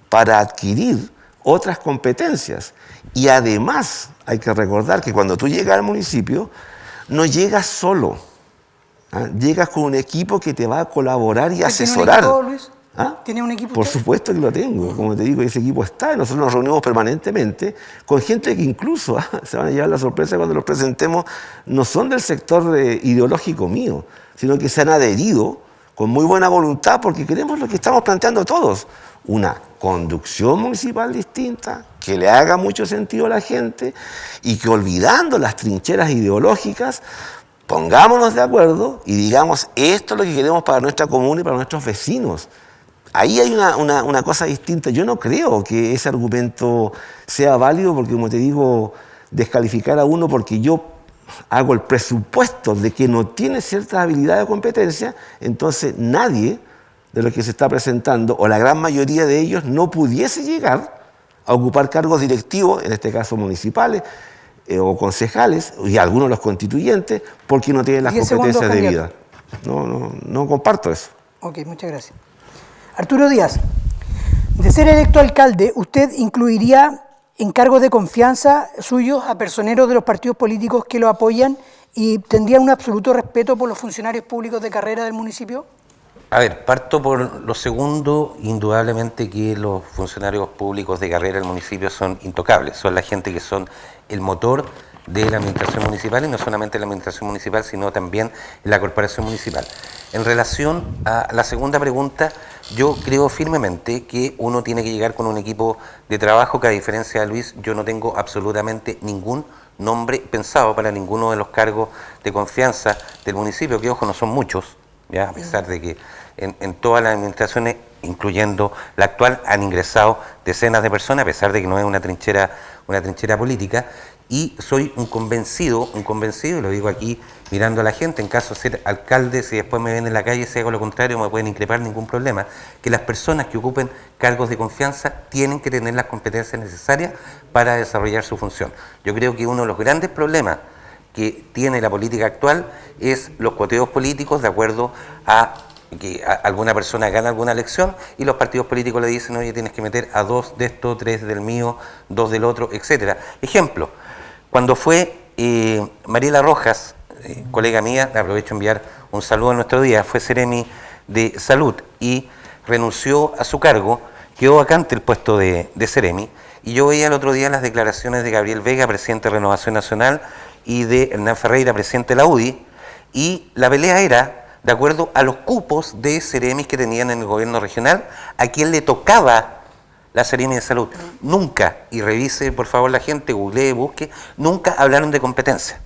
para adquirir otras competencias. Y además hay que recordar que cuando tú llegas al municipio, no llegas solo, llegas con un equipo que te va a colaborar y asesorar. ¿Tiene un equipo, Luis? ¿Tiene un equipo? Por supuesto que lo tengo, como te digo, ese equipo está, y nosotros nos reunimos permanentemente con gente que incluso se van a llevar la sorpresa cuando los presentemos, no son del sector ideológico mío, sino que se han adherido con muy buena voluntad porque queremos lo que estamos planteando todos, una conducción municipal distinta, que le haga mucho sentido a la gente y que, olvidando las trincheras ideológicas, pongámonos de acuerdo y digamos, esto es lo que queremos para nuestra comuna y para nuestros vecinos. Ahí hay una cosa distinta. Yo no creo que ese argumento sea válido porque, como te digo, descalificar a uno porque yo hago el presupuesto de que no tiene ciertas habilidades o competencias, entonces nadie de los que se está presentando, o la gran mayoría de ellos, no pudiese llegar a ocupar cargos directivos, en este caso municipales, o concejales, y algunos los constituyentes, porque no tienen las 10 segundos, competencias candidato. debidas. No comparto eso. Ok, muchas gracias. Arturo Díaz, de ser electo alcalde, ¿usted incluiría en cargos de confianza suyos a personeros de los partidos políticos que lo apoyan y tendría un absoluto respeto por los funcionarios públicos de carrera del municipio? A ver, parto por lo segundo, indudablemente que los funcionarios públicos de carrera del municipio son intocables, son la gente que son el motor de la administración municipal, y no solamente la administración municipal, sino también la corporación municipal. En relación a la segunda pregunta, yo creo firmemente que uno tiene que llegar con un equipo de trabajo que, a diferencia de Luis, yo no tengo absolutamente ningún nombre pensado para ninguno de los cargos de confianza del municipio, que ojo, no son muchos, ¿ya? A pesar de que en todas las administraciones, incluyendo la actual, han ingresado decenas de personas, a pesar de que no es una trinchera política, y soy un convencido, y lo digo aquí mirando a la gente, en caso de ser alcalde, si después me ven en la calle, si hago lo contrario, no me pueden increpar ningún problema, que las personas que ocupen cargos de confianza tienen que tener las competencias necesarias para desarrollar su función. Yo creo que uno de los grandes problemas que tiene la política actual es los cuoteos políticos, de acuerdo a que alguna persona gana alguna elección y los partidos políticos le dicen, oye, tienes que meter a 2 de esto, 3 del mío, 2 del otro, etcétera. Ejemplo, cuando fue Mariela Rojas, colega mía, aprovecho enviar un saludo a nuestro día, fue Seremi de Salud y renunció a su cargo, quedó vacante el puesto de Seremi, y yo veía el otro día las declaraciones de Gabriel Vega, presidente de Renovación Nacional, y de Hernán Ferreira, presidente de la UDI, y la pelea era de acuerdo a los cupos de Seremis que tenían en el gobierno regional, a quien le tocaba la Seremi de Salud. Nunca, y revise por favor la gente, googlee, busque, nunca hablaron de competencias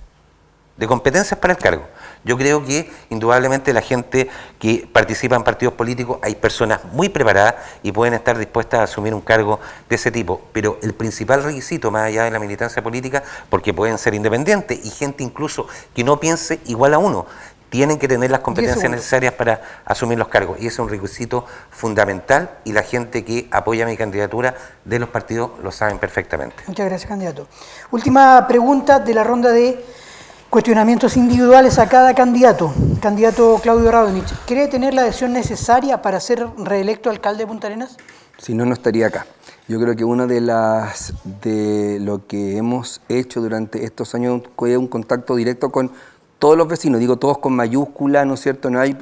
para el cargo. Yo creo que indudablemente la gente que participa en partidos políticos, hay personas muy preparadas y pueden estar dispuestas a asumir un cargo de ese tipo, pero el principal requisito, más allá de la militancia política, porque pueden ser independientes y gente incluso que no piense igual a uno, tienen que tener las competencias necesarias para asumir los cargos, y ese es un requisito fundamental, y la gente que apoya mi candidatura de los partidos lo saben perfectamente. Muchas gracias, candidato. Última pregunta de la ronda de cuestionamientos individuales a cada candidato. Candidato Claudio Radonich, ¿cree tener la adhesión necesaria para ser reelecto alcalde de Punta Arenas? Si no, no estaría acá. Yo creo que una de lo que hemos hecho durante estos años es un contacto directo con todos los vecinos, digo todos con mayúscula, ¿no es cierto? No hay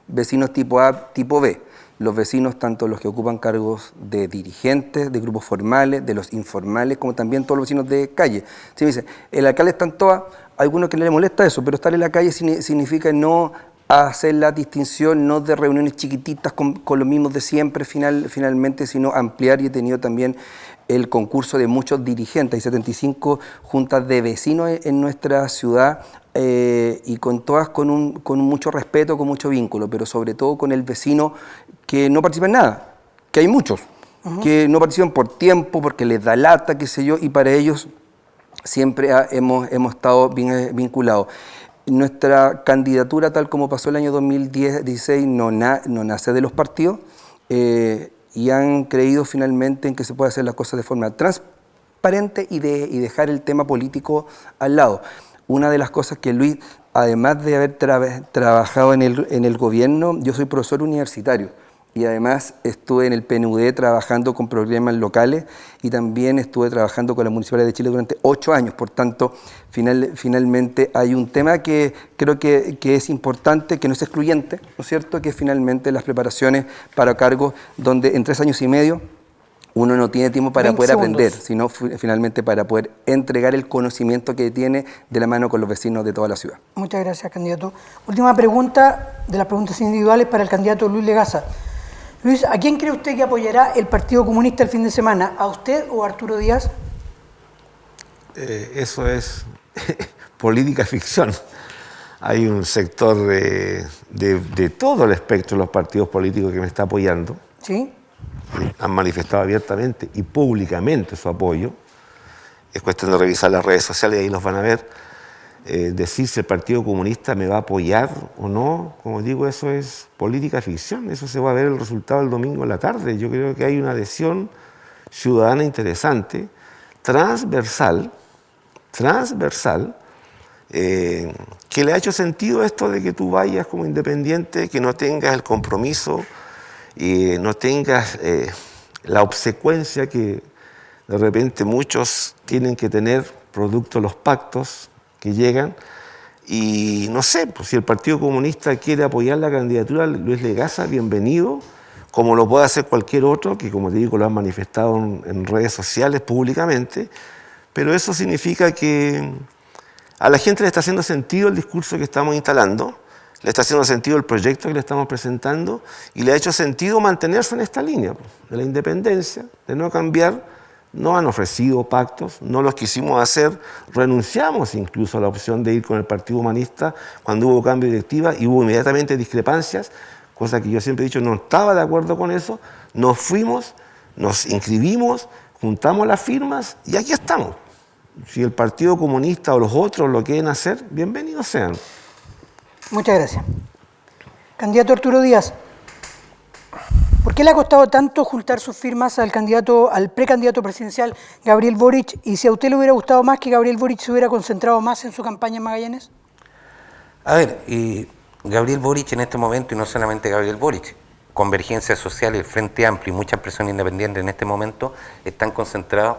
vecinos tipo A, tipo B. Los vecinos, tanto los que ocupan cargos de dirigentes, de grupos formales, de los informales, como también todos los vecinos de calle. Si me dicen, el alcalde está en todas, a algunos que no les molesta eso, pero estar en la calle significa no hacer la distinción, no de reuniones chiquititas con los mismos de siempre finalmente, sino ampliar, y he tenido también el concurso de muchos dirigentes. Hay 75 juntas de vecinos en nuestra ciudad, y con todas con mucho respeto, con mucho vínculo, pero sobre todo con el vecino que no participa en nada, que hay muchos, que no participan por tiempo, porque les da lata, qué sé yo, y para ellos siempre hemos estado bien vinculados. Nuestra candidatura, tal como pasó el año 2016, no nace de los partidos, y han creído finalmente en que se puede hacer las cosas de forma transparente y dejar el tema político al lado. Una de las cosas que Luis, además de haber trabajado en el gobierno, yo soy profesor universitario y además estuve en el PNUD trabajando con programas locales, y también estuve trabajando con la Municipalidad de Chile durante 8 años. Por tanto, finalmente hay un tema que creo que es importante, que no es excluyente, ¿no es cierto?, que finalmente las preparaciones para cargos donde en 3 años y medio uno no tiene tiempo para poder aprender, sino finalmente para poder entregar el conocimiento que tiene de la mano con los vecinos de toda la ciudad. Muchas gracias, candidato. Última pregunta de las preguntas individuales para el candidato Luis Legaza. Luis, ¿a quién cree usted que apoyará el Partido Comunista el fin de semana? ¿A usted o a Arturo Díaz? Eso es política ficción. Hay un sector de todo el espectro de los partidos políticos que me está apoyando. ¿Sí? Han manifestado abiertamente y públicamente su apoyo. Es cuestión de revisar las redes sociales y ahí los van a ver. Decir si el Partido Comunista me va a apoyar o no, como digo, eso es política ficción. Eso se va a ver el resultado el domingo en la tarde. Yo creo que hay una adhesión ciudadana interesante, transversal transversal, que le ha hecho sentido esto de que tú vayas como independiente, que no tengas el compromiso y no tengas la obsecuencia que de repente muchos tienen que tener producto de los pactos que llegan. Y no sé, pues, si el Partido Comunista quiere apoyar la candidatura de Luis Legaza, bienvenido, como lo puede hacer cualquier otro, que como te digo, lo han manifestado en redes sociales públicamente, pero eso significa que a la gente le está haciendo sentido el discurso que estamos instalando, le está haciendo sentido el proyecto que le estamos presentando y le ha hecho sentido mantenerse en esta línea de la independencia, de no cambiar. No han ofrecido pactos, no los quisimos hacer, renunciamos incluso a la opción de ir con el Partido Humanista cuando hubo cambio de directiva y hubo inmediatamente discrepancias, cosa que yo siempre he dicho, no estaba de acuerdo con eso, nos fuimos, nos inscribimos, juntamos las firmas y aquí estamos. Si el Partido Comunista o los otros lo quieren hacer, bienvenidos sean. Muchas gracias. Candidato Arturo Díaz, ¿por qué le ha costado tanto juntar sus firmas al precandidato presidencial Gabriel Boric? Y si a usted le hubiera gustado más que Gabriel Boric se hubiera concentrado más en su campaña en Magallanes. A ver, Gabriel Boric en este momento, y no solamente Gabriel Boric, Convergencia Social, el Frente Amplio y muchas personas independientes en este momento están concentrados,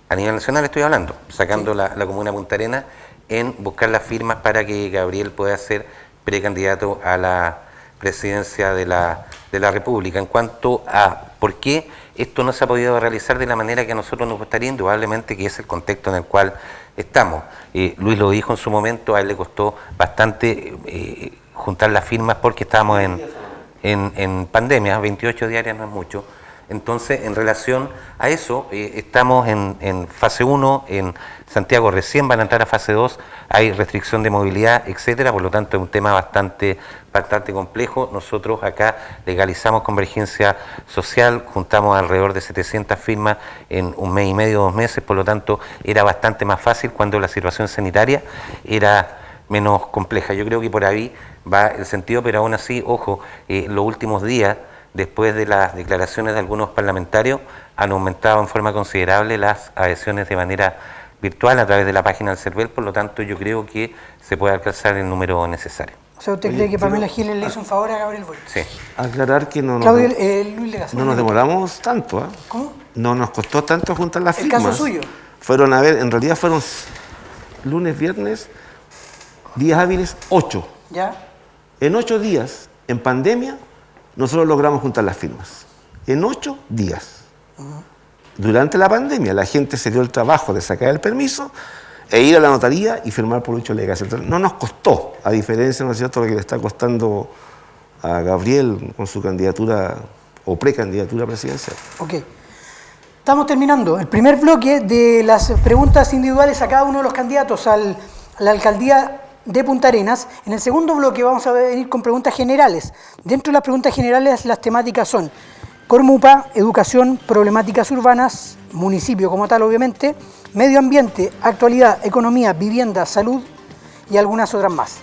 a nivel nacional estoy hablando, sacando la comuna de Punta Arenas, en buscar las firmas para que Gabriel pueda ser precandidato a la presidencia de la República. En cuanto a por qué esto no se ha podido realizar de la manera que a nosotros nos gustaría, indudablemente que es el contexto en el cual estamos. Luis lo dijo en su momento, a él le costó bastante juntar las firmas porque estábamos en pandemia, 28 diarias no es mucho. Entonces, en relación a eso, estamos en fase 1, en Santiago recién van a entrar a fase 2, hay restricción de movilidad, etcétera, por lo tanto es un tema bastante complejo. Nosotros acá legalizamos Convergencia Social, juntamos alrededor de 700 firmas en un mes y medio, 2 meses, por lo tanto era bastante más fácil cuando la situación sanitaria era menos compleja. Yo creo que por ahí va el sentido, pero aún así, ojo, los últimos días, después de las declaraciones de algunos parlamentarios, han aumentado en forma considerable las adhesiones de manera virtual a través de la página del CERVEL, por lo tanto yo creo que se puede alcanzar el número necesario. O sea, ¿usted cree que Pamela Giles le hizo un favor a Gabriel Boric? Sí. Aclarar que no Luis Legaza, no nos demoramos tanto. ¿Cómo? No nos costó tanto juntar las firmas. ¿El caso suyo? En realidad fueron lunes, viernes, días hábiles 8. ¿Ya? En 8 días, en pandemia, nosotros logramos juntar las firmas. En 8 días. Durante la pandemia, la gente se dio el trabajo de sacar el permiso e ir a la notaría y firmar por Lucho Legaza. Entonces, no nos costó, a diferencia, ¿no es cierto?, lo que le está costando a Gabriel con su candidatura o precandidatura presidencial. Ok. Estamos terminando el primer bloque de las preguntas individuales a cada uno de los candidatos a la alcaldía de Punta Arenas. En el segundo bloque vamos a venir con preguntas generales. Dentro de las preguntas generales las temáticas son Cormupa, educación, problemáticas urbanas, municipio como tal obviamente, medio ambiente, actualidad, economía, vivienda, salud y algunas otras más.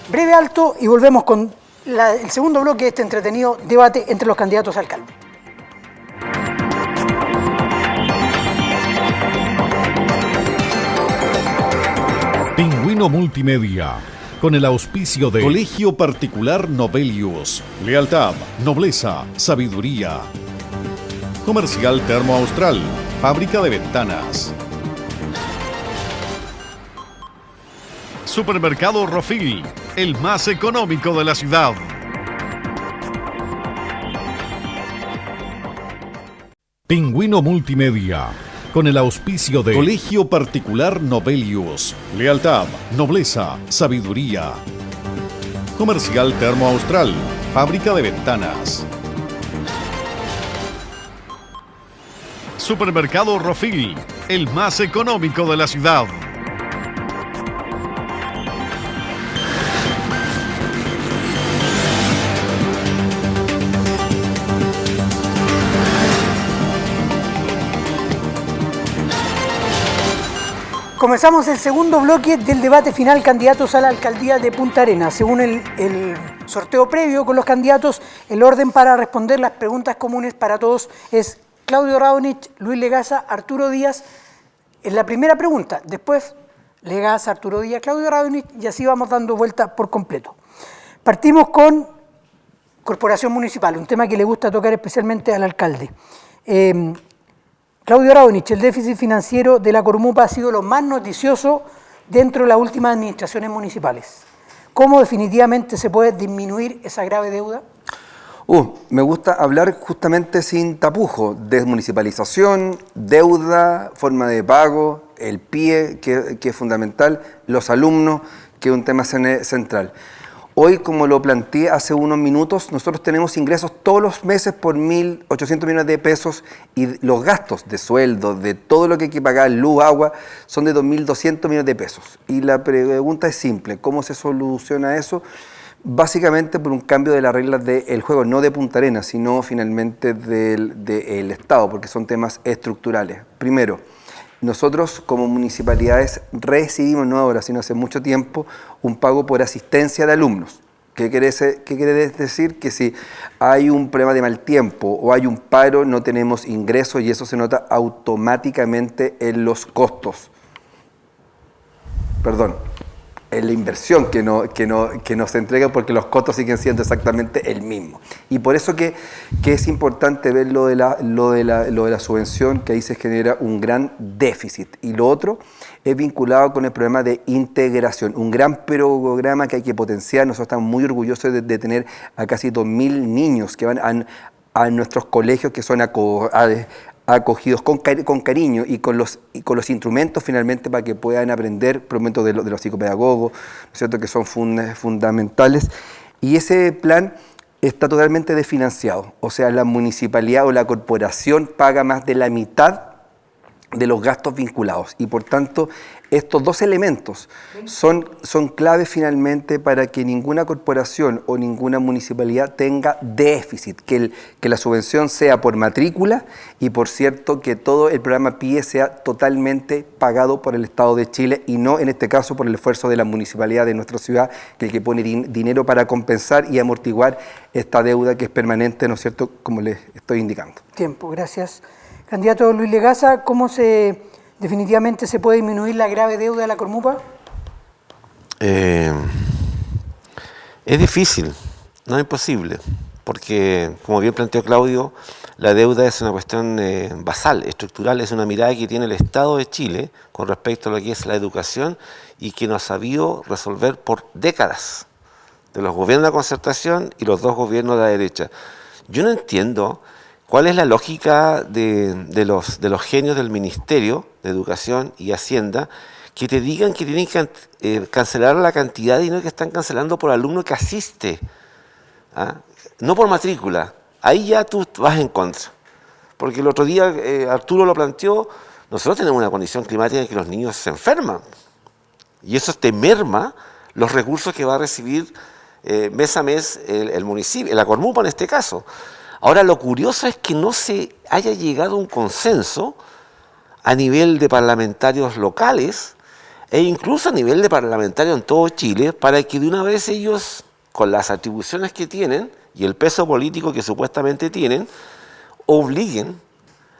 Breve alto y volvemos con el segundo bloque de este entretenido debate entre los candidatos a alcalde. Pingüino Multimedia, con el auspicio de Colegio Particular Novelius, lealtad, nobleza, sabiduría. Comercial Termo Austral, fábrica de ventanas. Supermercado Rofil, el más económico de la ciudad. Pingüino Multimedia, con el auspicio de Colegio Particular Novelius, lealtad, nobleza, sabiduría. Comercial Termo Austral, fábrica de ventanas. Supermercado Rofil, el más económico de la ciudad. Comenzamos el segundo bloque del debate final candidatos a la alcaldía de Punta Arenas. Según el sorteo previo con los candidatos, el orden para responder las preguntas comunes para todos es Claudio Raonich, Luis Legaza, Arturo Díaz, en la primera pregunta, después Legasa, Arturo Díaz, Claudio Ravenich, y así vamos dando vuelta por completo. Partimos con Corporación Municipal, un tema que le gusta tocar especialmente al alcalde. Claudio Ravenich, el déficit financiero de la Cormupa ha sido lo más noticioso dentro de las últimas administraciones municipales. ¿Cómo definitivamente se puede disminuir esa grave deuda? Me gusta hablar justamente sin tapujo, desmunicipalización, deuda, forma de pago, el PIE, que es fundamental, los alumnos, que es un tema central. Hoy, como lo planteé hace unos minutos, nosotros tenemos ingresos todos los meses por 1.800 millones de pesos y los gastos de sueldo, de todo lo que hay que pagar, luz, agua, son de 2.200 millones de pesos. Y la pregunta es simple, ¿cómo se soluciona eso? Básicamente por un cambio de las reglas del juego, no de Punta Arenas, sino finalmente del Estado, porque son temas estructurales. Primero, nosotros como municipalidades recibimos, no ahora, sino hace mucho tiempo, un pago por asistencia de alumnos. ¿Qué quiere decir? Que si hay un problema de mal tiempo o hay un paro, no tenemos ingresos y eso se nota automáticamente en los costos. Perdón. En la inversión que nos entrega, porque los costos siguen siendo exactamente el mismo. Y por eso que es importante ver lo de la subvención, que ahí se genera un gran déficit. Y lo otro es vinculado con el problema de integración, un gran programa que hay que potenciar. Nosotros estamos muy orgullosos de tener a casi 2.000 niños que van a nuestros colegios, que son acogidos con cariño y con los instrumentos finalmente para que puedan aprender, por ejemplo, de los psicopedagogos, ¿no es cierto?, que son fundamentales. Y ese plan está totalmente desfinanciado, o sea, la municipalidad o la corporación paga más de la mitad de los gastos vinculados y por tanto estos dos elementos son claves finalmente para que ninguna corporación o ninguna municipalidad tenga déficit, que la subvención sea por matrícula y por cierto que todo el programa PIE sea totalmente pagado por el Estado de Chile y no en este caso por el esfuerzo de la municipalidad de nuestra ciudad, que es el que pone dinero para compensar y amortiguar esta deuda que es permanente, ¿no es cierto?, como les estoy indicando. Tiempo, gracias. Candidato Luis Legasa, ¿cómo definitivamente se puede disminuir la grave deuda de la Cormupa? Es difícil, no es imposible, porque como bien planteó Claudio, la deuda es una cuestión basal, estructural, es una mirada que tiene el Estado de Chile con respecto a lo que es la educación y que no ha sabido resolver por décadas de los gobiernos de la concertación y los dos gobiernos de la derecha. Yo no entiendo ¿cuál es la lógica de los genios del Ministerio de Educación y Hacienda que te digan que tienen que cancelar la cantidad de dinero que están cancelando por alumno que asiste? ¿Ah? No por matrícula. Ahí ya tú vas en contra. Porque el otro día Arturo lo planteó, nosotros tenemos una condición climática en que los niños se enferman. Y eso te merma los recursos que va a recibir mes a mes el municipio, la Cormupa en este caso. Ahora, lo curioso es que no se haya llegado a un consenso a nivel de parlamentarios locales e incluso a nivel de parlamentarios en todo Chile para que de una vez ellos, con las atribuciones que tienen y el peso político que supuestamente tienen, obliguen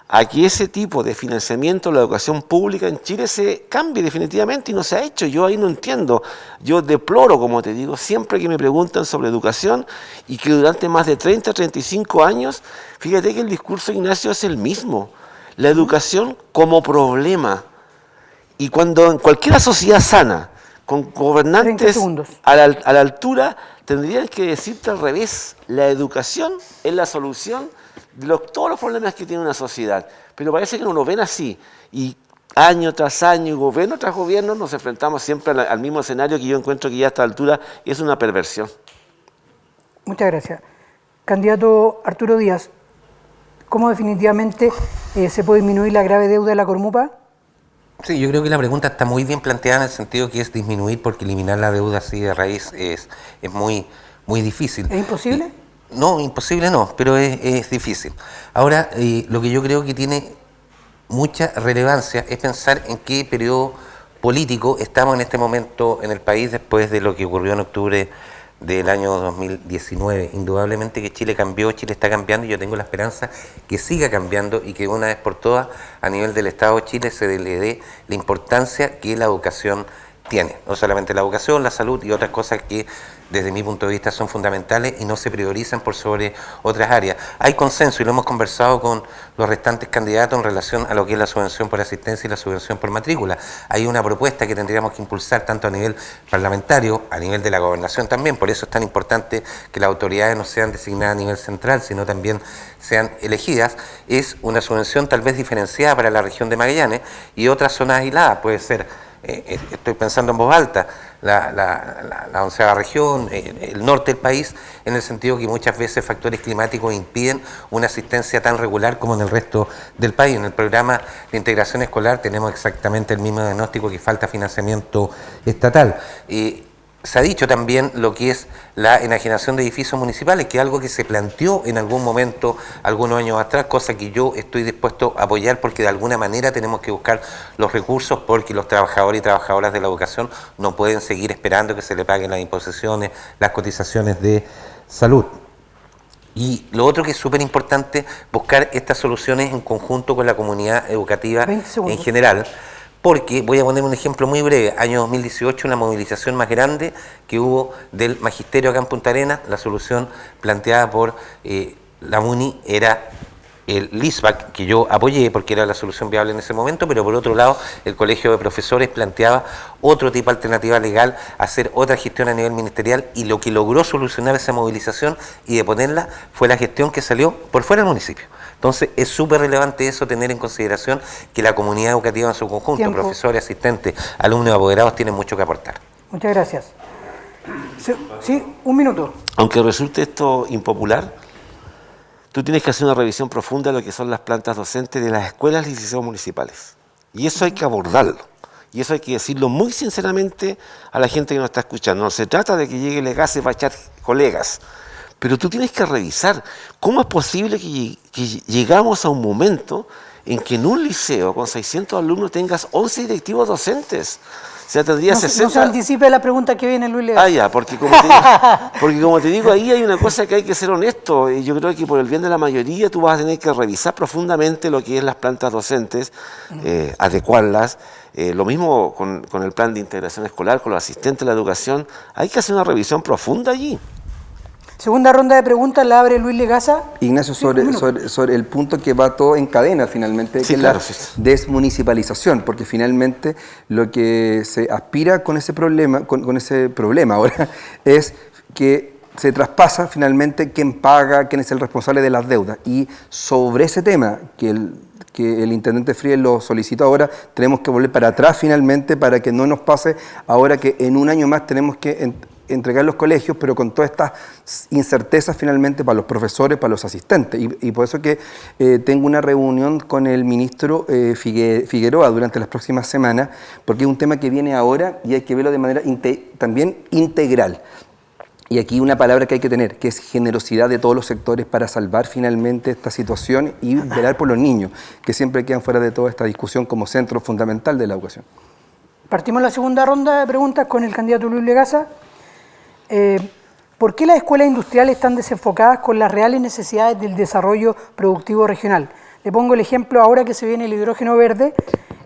a que ese tipo de financiamiento de la educación pública en Chile se cambie definitivamente y no se ha hecho. Yo ahí no entiendo. Yo deploro, como te digo, siempre que me preguntan sobre educación y que durante más de 30, 35 años, fíjate que el discurso de Ignacio es el mismo. La educación como problema. Y cuando en cualquier sociedad sana, con gobernantes a la altura, tendrían que decirte al revés. La educación es la solución de todos los problemas que tiene una sociedad, pero parece que no lo ven así, y año tras año, gobierno tras gobierno, nos enfrentamos siempre al mismo escenario que yo encuentro que ya a esta altura es una perversión. Muchas gracias. Candidato Arturo Díaz, ¿cómo definitivamente se puede disminuir la grave deuda de la Cormupa? Sí, yo creo que la pregunta está muy bien planteada en el sentido que es disminuir, porque eliminar la deuda así de raíz es muy, muy difícil. ¿Es imposible? No, imposible no, pero es difícil. Ahora, lo que yo creo que tiene mucha relevancia es pensar en qué periodo político estamos en este momento en el país después de lo que ocurrió en octubre del año 2019. Indudablemente que Chile cambió, Chile está cambiando y yo tengo la esperanza que siga cambiando y que una vez por todas a nivel del Estado de Chile se le dé la importancia que la educación tiene. No solamente la educación, la salud y otras cosas que desde mi punto de vista son fundamentales y no se priorizan por sobre otras áreas. Hay consenso y lo hemos conversado con los restantes candidatos en relación a lo que es la subvención por asistencia y la subvención por matrícula. Hay una propuesta que tendríamos que impulsar tanto a nivel parlamentario, a nivel de la gobernación también, por eso es tan importante que las autoridades no sean designadas a nivel central, sino también sean elegidas. Es una subvención tal vez diferenciada para la región de Magallanes y otras zonas aisladas, puede ser, estoy pensando en voz alta, la 11ª región, el norte del país, en el sentido que muchas veces factores climáticos impiden una asistencia tan regular como en el resto del país. En el programa de integración escolar tenemos exactamente el mismo diagnóstico, que falta financiamiento estatal. Se ha dicho también lo que es la enajenación de edificios municipales, que es algo que se planteó en algún momento, algunos años atrás, cosa que yo estoy dispuesto a apoyar porque de alguna manera tenemos que buscar los recursos porque los trabajadores y trabajadoras de la educación no pueden seguir esperando que se le paguen las imposiciones, las cotizaciones de salud. Y lo otro que es súper importante, buscar estas soluciones en conjunto con la comunidad educativa en general. Porque, voy a poner un ejemplo muy breve, año 2018, una movilización más grande que hubo del magisterio acá en Punta Arenas, la solución planteada por la MUNI era el LISBAC, que yo apoyé porque era la solución viable en ese momento, pero por otro lado el Colegio de Profesores planteaba otro tipo de alternativa legal, hacer otra gestión a nivel ministerial, y lo que logró solucionar esa movilización y deponerla fue la gestión que salió por fuera del municipio. Entonces es súper relevante eso, tener en consideración que la comunidad educativa en su conjunto, Tiempo. Profesores, asistentes, alumnos y apoderados tienen mucho que aportar. Muchas gracias. Sí, un minuto. Aunque resulte esto impopular, tú tienes que hacer una revisión profunda de lo que son las plantas docentes de las escuelas y liceos municipales. Y eso hay que abordarlo. Y eso hay que decirlo muy sinceramente a la gente que nos está escuchando. No se trata de que llegue Legase para echar colegas, pero tú tienes que revisar cómo es posible que llegamos a un momento en que en un liceo con 600 alumnos tengas 11 directivos docentes. O sea, tendría 60... No se anticipe la pregunta que viene, Luis Legase. Ah, ya, porque como te digo, ahí hay una cosa que hay que ser honesto. Y yo creo que por el bien de la mayoría tú vas a tener que revisar profundamente lo que es las plantas docentes, adecuarlas. Lo mismo con el plan de integración escolar, con los asistentes de la educación. Hay que hacer una revisión profunda allí. Segunda ronda de preguntas la abre Luis Legase. Ignacio, sobre el punto que va todo en cadena finalmente, sí, que claro, es la desmunicipalización, porque finalmente lo que se aspira con ese problema ahora es que se traspasa finalmente quién paga, quién es el responsable de las deudas. Y sobre ese tema, que el intendente Friel lo solicitó ahora, tenemos que volver para atrás finalmente para que no nos pase ahora que en un año más tenemos que entregar los colegios, pero con todas estas incertezas finalmente para los profesores, para los asistentes. Y por eso que tengo una reunión con el ministro Figueroa durante las próximas semanas, porque es un tema que viene ahora y hay que verlo de manera también integral. Y aquí una palabra que hay que tener, que es generosidad de todos los sectores para salvar finalmente esta situación y velar por los niños, que siempre quedan fuera de toda esta discusión como centro fundamental de la educación. Partimos la segunda ronda de preguntas con el candidato Luis Legase. ¿Por qué las escuelas industriales están desenfocadas con las reales necesidades del desarrollo productivo regional? Le pongo el ejemplo ahora que se viene el hidrógeno verde.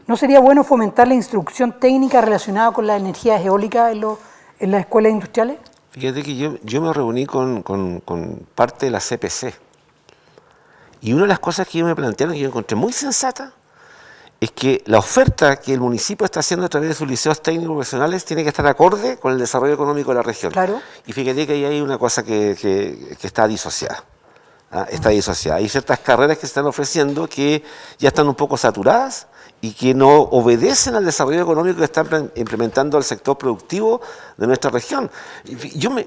¿No sería bueno fomentar la instrucción técnica relacionada con las energías eólicas en las escuelas industriales? Fíjate que yo me reuní con parte de la CPC y una de las cosas que ellos me plantearon, que yo encontré muy sensata, es que la oferta que el municipio está haciendo a través de sus liceos técnicos profesionales tiene que estar acorde con el desarrollo económico de la región. Claro. Y fíjate que ahí hay una cosa que está disociada. Está disociada. Hay ciertas carreras que se están ofreciendo que ya están un poco saturadas y que no obedecen al desarrollo económico que está implementando el sector productivo de nuestra región.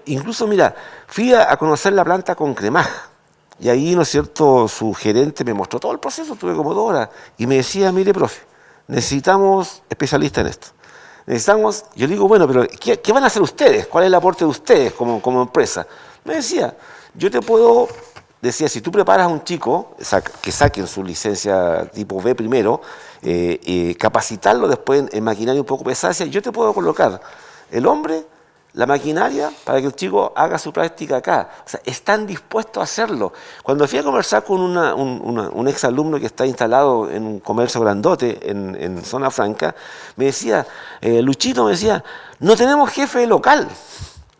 Incluso, mira, fui a conocer la planta Concremag. Y ahí, ¿no es cierto?, su gerente me mostró todo el proceso, tuve como 2 horas, y me decía, mire, profe, necesitamos especialistas en esto. Yo digo, bueno, pero ¿qué van a hacer ustedes? ¿Cuál es el aporte de ustedes como empresa? Me decía, si tú preparas a un chico que saquen su licencia tipo B primero, capacitarlo después en maquinaria un poco pesada, yo te puedo colocar el hombre, la maquinaria para que el chico haga su práctica acá. O sea, están dispuestos a hacerlo. Cuando fui a conversar con un exalumno que está instalado en un comercio grandote en Zona Franca, me decía, Luchito me decía, no tenemos jefe de local.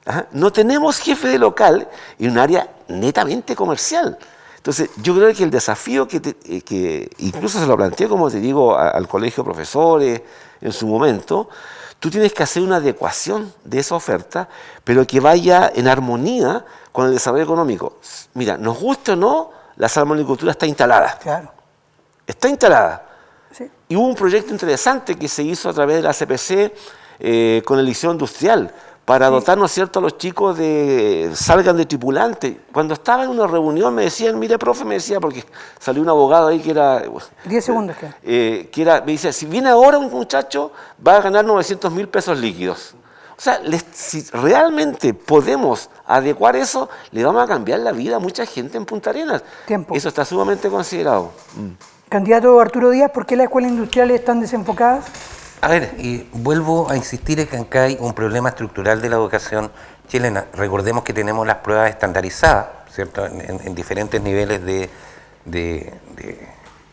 ¿Ah? No tenemos jefe de local en un área netamente comercial. Entonces, yo creo que el desafío que incluso se lo planteé, como te digo, al colegio de profesores en su momento, tú tienes que hacer una adecuación de esa oferta, pero que vaya en armonía con el desarrollo económico. Mira, nos guste o no, la salmonicultura está instalada. Claro. Está instalada. Sí. Y hubo un proyecto interesante que se hizo a través de la CPC con el Liceo Industrial, para dotar, ¿no es cierto?, a los chicos de salgan de tripulantes. Cuando estaba en una reunión me decían, mire, profe, me decía, porque salió un abogado ahí que era... 10 segundos. me dice, si viene ahora un muchacho, va a ganar 900.000 pesos líquidos. O sea, si realmente podemos adecuar eso, le vamos a cambiar la vida a mucha gente en Punta Arenas. Tiempo. Eso está sumamente considerado. Candidato Arturo Díaz, ¿por qué las escuelas industriales están desenfocadas? A ver, y vuelvo a insistir en que acá hay un problema estructural de la educación chilena. Recordemos que tenemos las pruebas estandarizadas, ¿cierto?, en diferentes niveles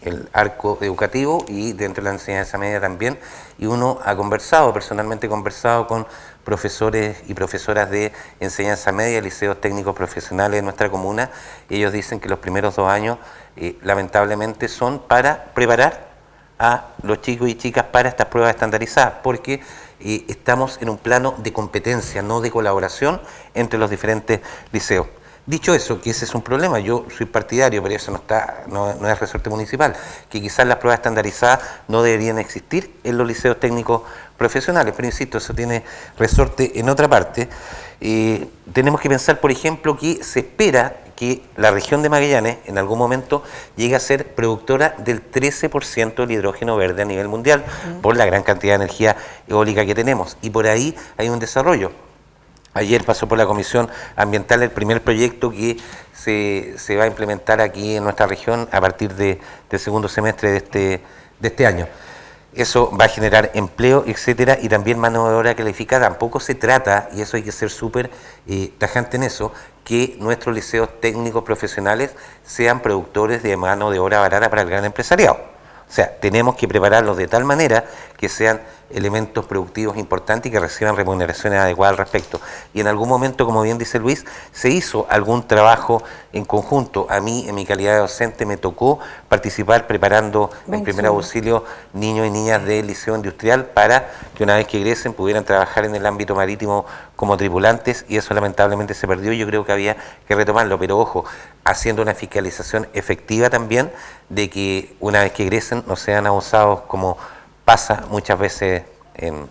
el arco educativo y dentro de la enseñanza media también. Y uno ha conversado, personalmente he conversado con profesores y profesoras de enseñanza media, liceos técnicos profesionales de nuestra comuna, y ellos dicen que los primeros 2 años lamentablemente son para preparar a los chicos y chicas para estas pruebas estandarizadas, porque estamos en un plano de competencia, no de colaboración entre los diferentes liceos. Dicho eso, que ese es un problema, yo soy partidario, pero eso no es resorte municipal, que quizás las pruebas estandarizadas no deberían existir en los liceos técnicos profesionales, pero insisto, eso tiene resorte en otra parte. Tenemos que pensar, por ejemplo, que se espera que la región de Magallanes en algún momento llegue a ser productora del 13% del hidrógeno verde a nivel mundial, por la gran cantidad de energía eólica que tenemos, y por ahí hay un desarrollo. Ayer pasó por la Comisión Ambiental el primer proyecto que se va a implementar aquí en nuestra región a partir del segundo semestre de este año. Eso va a generar empleo, etcétera, y también mano de obra calificada. Tampoco se trata, y eso hay que ser súper tajante en eso, que nuestros liceos técnicos profesionales sean productores de mano de obra barata para el gran empresariado. O sea, tenemos que prepararlos de tal manera que sean elementos productivos importantes y que reciban remuneraciones adecuadas al respecto. Y en algún momento, como bien dice Luis, se hizo algún trabajo en conjunto. A mí, en mi calidad de docente, me tocó participar preparando en primer auxilio niños y niñas del Liceo Industrial para que una vez que egresen pudieran trabajar en el ámbito marítimo como tripulantes, y eso lamentablemente se perdió. Yo creo que había que retomarlo, pero ojo, haciendo una fiscalización efectiva también de que una vez que egresen no sean abusados como pasa muchas veces en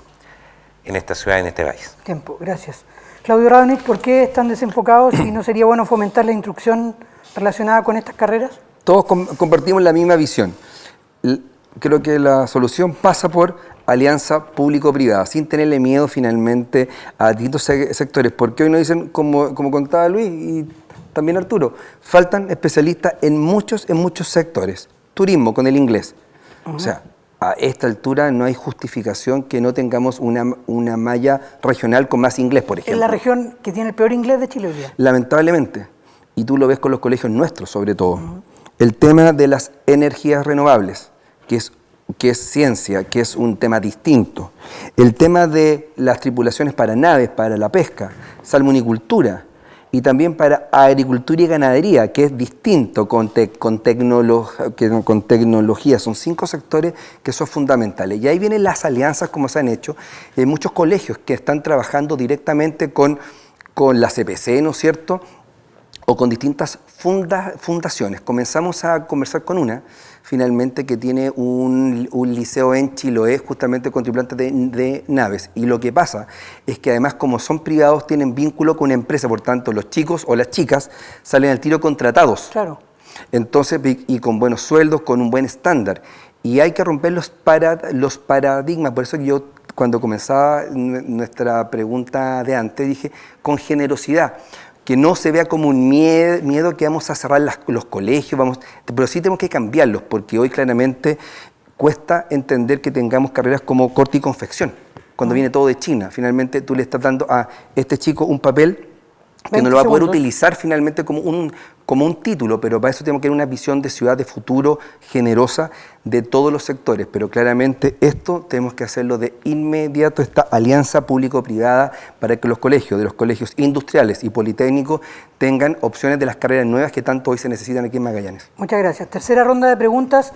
esta ciudad, en este país. Tiempo, gracias. Claudio Radonich, ¿por qué están desenfocados y no sería bueno fomentar la instrucción relacionada con estas carreras? Todos compartimos la misma visión. Creo que la solución pasa por alianza público-privada, sin tenerle miedo finalmente a distintos sectores, porque hoy nos dicen, como contaba Luis y también Arturo, faltan especialistas en muchos sectores. Turismo con el inglés. O sea, a esta altura no hay justificación que no tengamos una malla regional con más inglés, por ejemplo. Es la región que tiene el peor inglés de Chile hoy día. Lamentablemente, y tú lo ves con los colegios nuestros sobre todo. El tema de las energías renovables, que es ciencia, que es un tema distinto. El tema de las tripulaciones para naves, para la pesca, salmonicultura, y también para agricultura y ganadería, que es distinto con tecnología. Son 5 sectores que son fundamentales. Y ahí vienen las alianzas, como se han hecho. Hay muchos colegios que están trabajando directamente con la CPC, ¿no es cierto?, o con distintas fundaciones. Comenzamos a conversar con una, finalmente, que tiene un liceo en Chiloé, justamente con tripulantes de naves. Y lo que pasa es que además, como son privados, tienen vínculo con una empresa, por tanto, los chicos o las chicas salen al tiro contratados. Claro. Entonces, y con buenos sueldos, con un buen estándar. Y hay que romper los paradigmas. Por eso yo, cuando comenzaba nuestra pregunta de antes, dije, con generosidad. Que no se vea como un miedo que vamos a cerrar los colegios, pero sí tenemos que cambiarlos, porque hoy claramente cuesta entender que tengamos carreras como corte y confección. cuando viene todo de China. Finalmente tú le estás dando a este chico un papel que 20 no lo va a poder segundos. utilizar finalmente como un título, pero para eso tenemos que tener una visión de ciudad de futuro generosa de todos los sectores. Pero claramente esto tenemos que hacerlo de inmediato, esta alianza público-privada, para que los colegios, de los colegios industriales y politécnicos, tengan opciones de las carreras nuevas que tanto hoy se necesitan aquí en Magallanes. Muchas gracias. Tercera ronda de preguntas.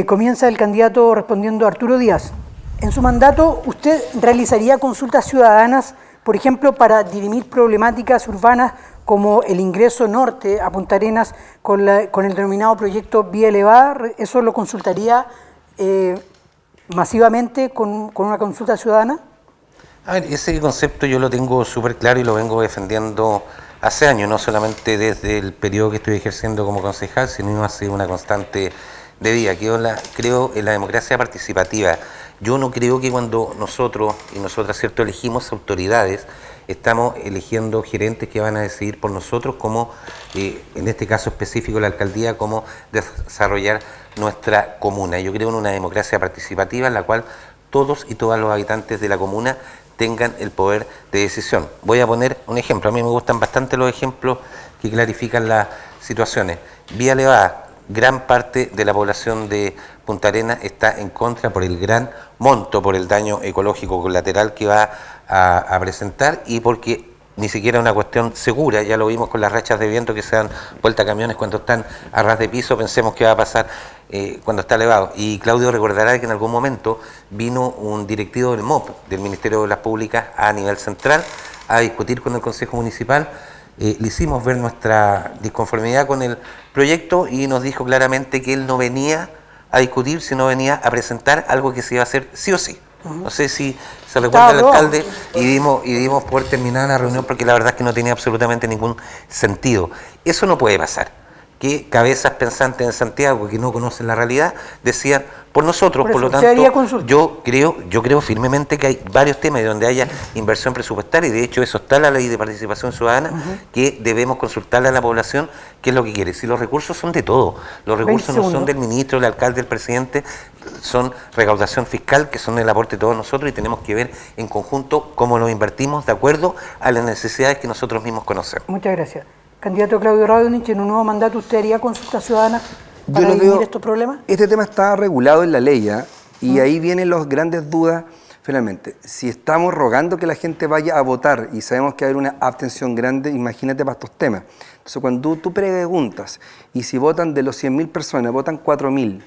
Comienza el candidato respondiendo Arturo Díaz. En su mandato, ¿usted realizaría consultas ciudadanas, por ejemplo, para dirimir problemáticas urbanas como el ingreso norte a Punta Arenas con el denominado proyecto Vía Elevada? ¿Eso lo consultaría masivamente con una consulta ciudadana? A ver, ese concepto yo lo tengo súper claro y lo vengo defendiendo hace años, no solamente desde el periodo que estoy ejerciendo como concejal, sino ha sido una constante de vida. Creo en la democracia participativa. Yo no creo que cuando nosotros y nosotras, ¿cierto?, elegimos autoridades, estamos eligiendo gerentes que van a decidir por nosotros cómo, en este caso específico la alcaldía, cómo desarrollar nuestra comuna. Yo creo en una democracia participativa en la cual todos y todas los habitantes de la comuna tengan el poder de decisión. Voy a poner un ejemplo. A mí me gustan bastante los ejemplos que clarifican las situaciones. Vía Elevada. Gran parte de la población de Punta Arenas está en contra por el gran monto, por el daño ecológico colateral que va a presentar y porque ni siquiera es una cuestión segura. Ya lo vimos con las rachas de viento que se dan vuelta a camiones cuando están a ras de piso. Pensemos qué va a pasar cuando está elevado. Y Claudio recordará que en algún momento vino un directivo del MOP, del Ministerio de Obras Públicas, a nivel central a discutir con el Consejo Municipal. Le hicimos ver nuestra disconformidad con el proyecto y nos dijo claramente que él no venía a discutir, sino venía a presentar algo que se iba a hacer sí o sí. No sé si se recuerda al alcalde y dimos por terminada la reunión porque la verdad es que no tenía absolutamente ningún sentido. Eso no puede pasar. Que cabezas pensantes en Santiago que no conocen la realidad decían por nosotros, por lo tanto, yo creo firmemente que hay varios temas donde haya inversión presupuestaria y de hecho eso está en la ley de participación ciudadana, que debemos consultarle a la población qué es lo que quiere. Si los recursos son de todo, los recursos no son del ministro, del alcalde, del presidente, son recaudación fiscal, que son el aporte de todos nosotros y tenemos que ver en conjunto cómo los invertimos de acuerdo a las necesidades que nosotros mismos conocemos. Muchas gracias. Candidato Claudio Radonich, en un nuevo mandato, ¿usted haría consulta ciudadana para dirimir estos problemas? Este tema está regulado en la ley, y ahí vienen las grandes dudas, finalmente. Si estamos rogando que la gente vaya a votar y sabemos que va a haber una abstención grande, imagínate para estos temas. Entonces, cuando tú preguntas, y si votan de los 100.000 personas, votan 4.000,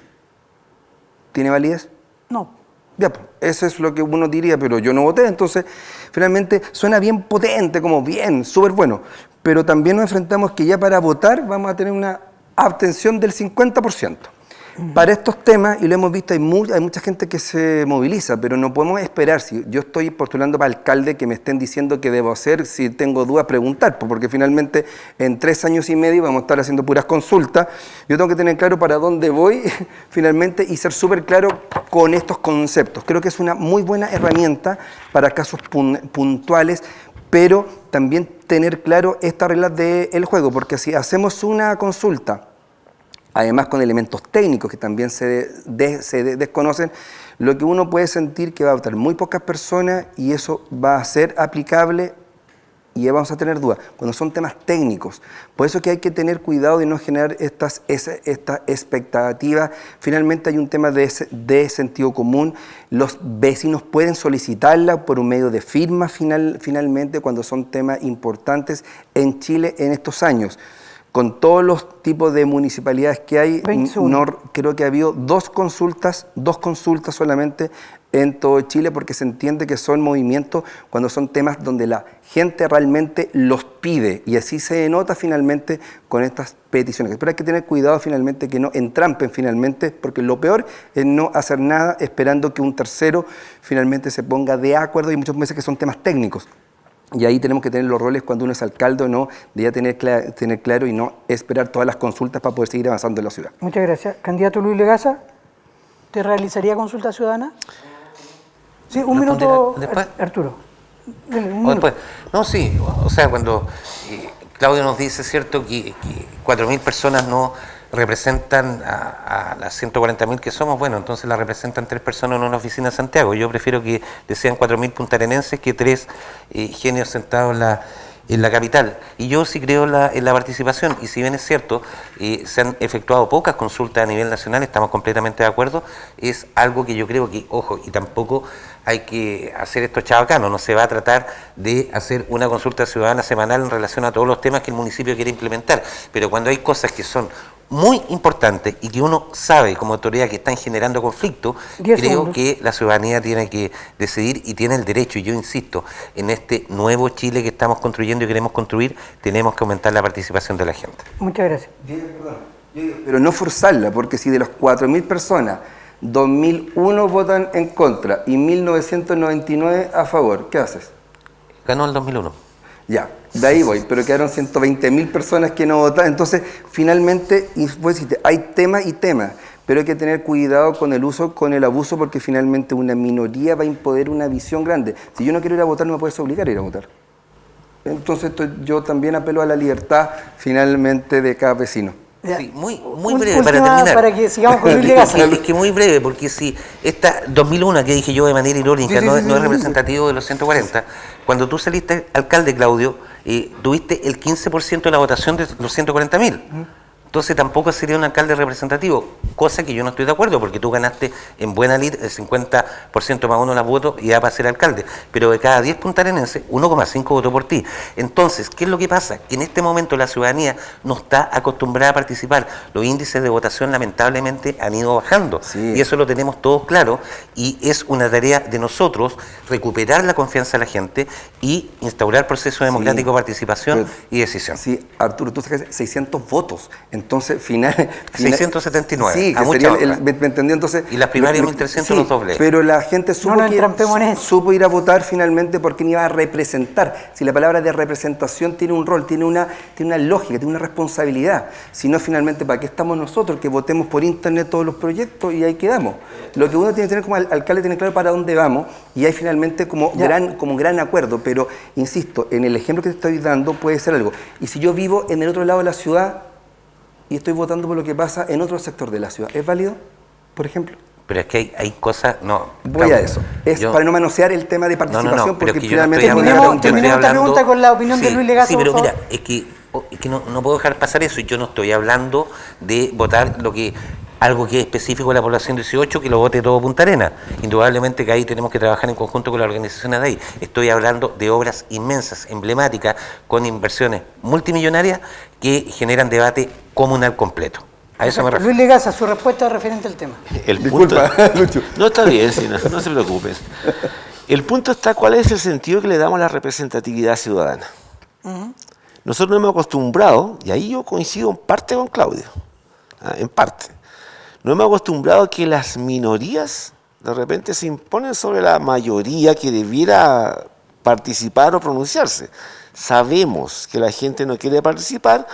¿tiene validez? No. Ya, pues, eso es lo que uno diría, pero yo no voté, entonces finalmente suena bien potente, como bien, súper bueno, pero también nos enfrentamos que ya para votar vamos a tener una abstención del 50%. Para estos temas, y lo hemos visto, hay mucha gente que se moviliza, pero no podemos esperar. Si yo estoy postulando para alcalde, que me estén diciendo qué debo hacer, si tengo dudas, preguntar, porque finalmente en 3 años y medio vamos a estar haciendo puras consultas. Yo tengo que tener claro para dónde voy, finalmente, y ser súper claro con estos conceptos. Creo que es una muy buena herramienta para casos puntuales, pero también tener claro estas reglas del juego, porque si hacemos una consulta, además con elementos técnicos que también se desconocen, lo que uno puede sentir que va a votar muy pocas personas y eso va a ser aplicable y ya vamos a tener dudas. Cuando son temas técnicos, por eso que hay que tener cuidado de no generar esta expectativa. Finalmente hay un tema de sentido común. Los vecinos pueden solicitarla por un medio de firma finalmente cuando son temas importantes en Chile en estos años. Con todos los tipos de municipalidades que hay, creo que ha habido dos consultas solamente en todo Chile, porque se entiende que son movimientos cuando son temas donde la gente realmente los pide, y así se denota finalmente con estas peticiones. Pero hay que tener cuidado finalmente que no entrampen finalmente, porque lo peor es no hacer nada esperando que un tercero finalmente se ponga de acuerdo, y muchas veces que son temas técnicos. Y ahí tenemos que tener los roles cuando uno es alcalde o no, de ya tener claro y no esperar todas las consultas para poder seguir avanzando en la ciudad. Muchas gracias. Candidato Luis Legaza, ¿te realizaría consulta ciudadana? Sí, un minuto, Arturo. Un minuto. No, sí, o sea, cuando Claudio nos dice, ¿cierto?, que 4.000 personas no representan a las 140.000 que somos, bueno, entonces la representan 3 personas en una oficina en Santiago. Yo prefiero que sean 4.000 puntarenenses que 3 genios sentados en la capital. Y yo sí creo en la participación, y si bien es cierto, se han efectuado pocas consultas a nivel nacional, estamos completamente de acuerdo, es algo que yo creo que, ojo, y tampoco hay que hacer esto chabacano, no se va a tratar de hacer una consulta ciudadana semanal en relación a todos los temas que el municipio quiere implementar, pero cuando hay cosas que son muy importantes y que uno sabe como autoridad que están generando conflicto, creo que la ciudadanía tiene que decidir y tiene el derecho, y yo insisto, en este nuevo Chile que estamos construyendo y queremos construir, tenemos que aumentar la participación de la gente. Muchas gracias. Pero no forzarla, porque si de los 4.000 personas, 2.001 votan en contra y 1.999 a favor, ¿qué haces? Ganó el 2001. Ya, de ahí voy, pero quedaron 120.000 personas que no votaron. Entonces, finalmente, y vos decís, hay temas y temas, pero hay que tener cuidado con el uso, con el abuso, porque finalmente una minoría va a imponer una visión grande. Si yo no quiero ir a votar, no me puedes obligar a ir a votar. Entonces, yo también apelo a la libertad, finalmente, de cada vecino. Sí, muy breve para terminar. Para que sigamos con Luis Legaza. Es que muy breve, porque si esta 2001 que dije yo de manera irónica no es representativo de los 140, cuando tú saliste alcalde, Claudio, tuviste el 15% de la votación de los 140.000. Entonces tampoco sería un alcalde representativo, cosa que yo no estoy de acuerdo, porque tú ganaste en buena lid el 50% más uno de los votos y ya para ser alcalde, pero de cada 10 puntarenenses, 1,5 votó por ti. Entonces, ¿qué es lo que pasa? Que en este momento la ciudadanía no está acostumbrada a participar. Los índices de votación lamentablemente han ido bajando, y eso lo tenemos todos claro, y es una tarea de nosotros recuperar la confianza de la gente y instaurar procesos democráticos de participación y decisión. Sí, Arturo, tú sacas 600 votos. Entonces, 679. Sí, a que sería ¿me entendió? Entonces, y las primarias 1.300 los dobles. Pero la gente supo ir a votar finalmente porque iba a representar. Si la palabra de representación tiene un rol, tiene una lógica, tiene una responsabilidad. Si no, finalmente, ¿para qué estamos nosotros? Que votemos por internet todos los proyectos y ahí quedamos. Lo que uno tiene que tener como alcalde, tiene claro para dónde vamos, y hay finalmente como gran acuerdo. Pero, insisto, en el ejemplo que te estoy dando puede ser algo. Y si yo vivo en el otro lado de la ciudad y estoy votando por lo que pasa en otro sector de la ciudad, ¿es válido, por ejemplo? Pero es que hay cosas, Voy a eso. Es para no manosear el tema de participación, porque finalmente... Terminemos esta pregunta con la opinión de Luis Legaza. Sí, pero mira, es que no puedo dejar pasar eso. Yo no estoy hablando de votar algo que es específico de la población 18, que lo vote todo Punta Arenas. Indudablemente que ahí tenemos que trabajar en conjunto con las organizaciones de ahí. Estoy hablando de obras inmensas, emblemáticas, con inversiones multimillonarias que generan debate comunal completo. A eso me refiero. Luis Legaza, su respuesta referente al tema. Disculpa, Lucho. No, está bien, sí, no se preocupes. El punto está, ¿cuál es el sentido que le damos a la representatividad ciudadana? Nosotros nos hemos acostumbrado, y ahí yo coincido en parte con Claudio, en parte. Nos hemos acostumbrado a que las minorías de repente se imponen sobre la mayoría que debiera participar o pronunciarse. Sabemos que la gente no quiere participar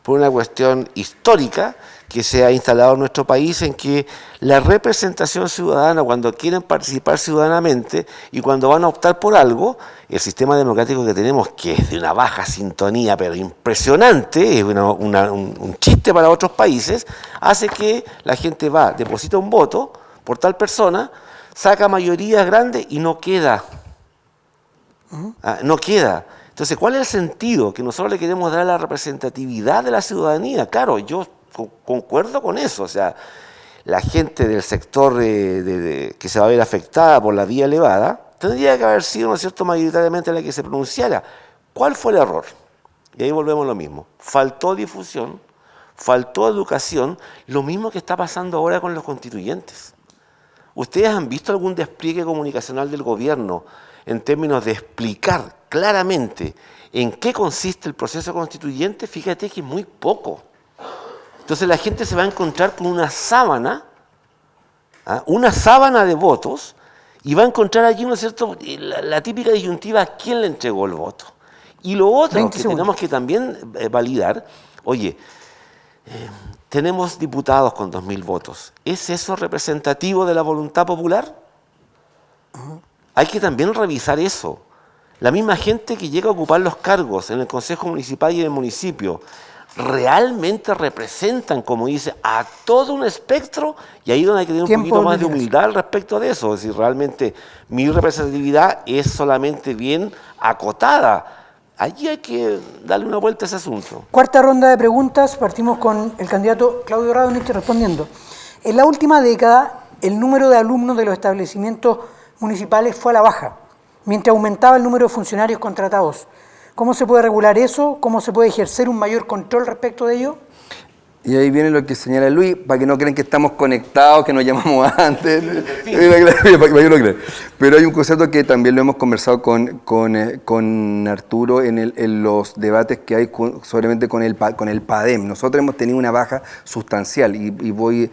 por una cuestión histórica que se ha instalado en nuestro país, en que la representación ciudadana, cuando quieren participar ciudadanamente y cuando van a optar por algo, el sistema democrático que tenemos, que es de una baja sintonía, pero impresionante, es un chiste para otros países, hace que la gente va, deposita un voto por tal persona, saca mayorías grandes y no queda. No queda. Entonces, ¿cuál es el sentido que nosotros le queremos dar a la representatividad de la ciudadanía? Claro, yo concuerdo con eso. O sea, la gente del sector que se va a ver afectada por la vía elevada tendría que haber sido, ¿no es cierto?, mayoritariamente la que se pronunciara. ¿Cuál fue el error? Y ahí volvemos a lo mismo. Faltó difusión, faltó educación, lo mismo que está pasando ahora con los constituyentes. ¿Ustedes han visto algún despliegue comunicacional del gobierno en términos de explicar claramente en qué consiste el proceso constituyente? Fíjate que es muy poco. Entonces la gente se va a encontrar con una sábana de votos, y va a encontrar allí, ¿no es cierto?, la típica disyuntiva: ¿a quién le entregó el voto? Y lo otro que tenemos que también validar, oye, tenemos diputados con 2.000 votos. ¿Es eso representativo de la voluntad popular? Hay que también revisar eso. La misma gente que llega a ocupar los cargos en el Consejo Municipal y en el municipio, realmente representan, como dice, a todo un espectro, y ahí es donde hay que tener un Tiempo poquito más de libre. humildad al respecto de eso. Es decir, realmente mi representatividad es solamente bien acotada. Allí hay que darle una vuelta a ese asunto. Cuarta ronda de preguntas, partimos con el candidato Claudio Radonich respondiendo. En la última década, el número de alumnos de los establecimientos municipales fue a la baja, mientras aumentaba el número de funcionarios contratados. ¿Cómo se puede regular eso? ¿Cómo se puede ejercer un mayor control respecto de ello? Y ahí viene lo que señala Luis, para que no crean que estamos conectados, que nos llamamos antes. Para que no crean. Pero hay un concepto que también lo hemos conversado con Arturo en los debates que hay solamente con el PADEM. Nosotros hemos tenido una baja sustancial y voy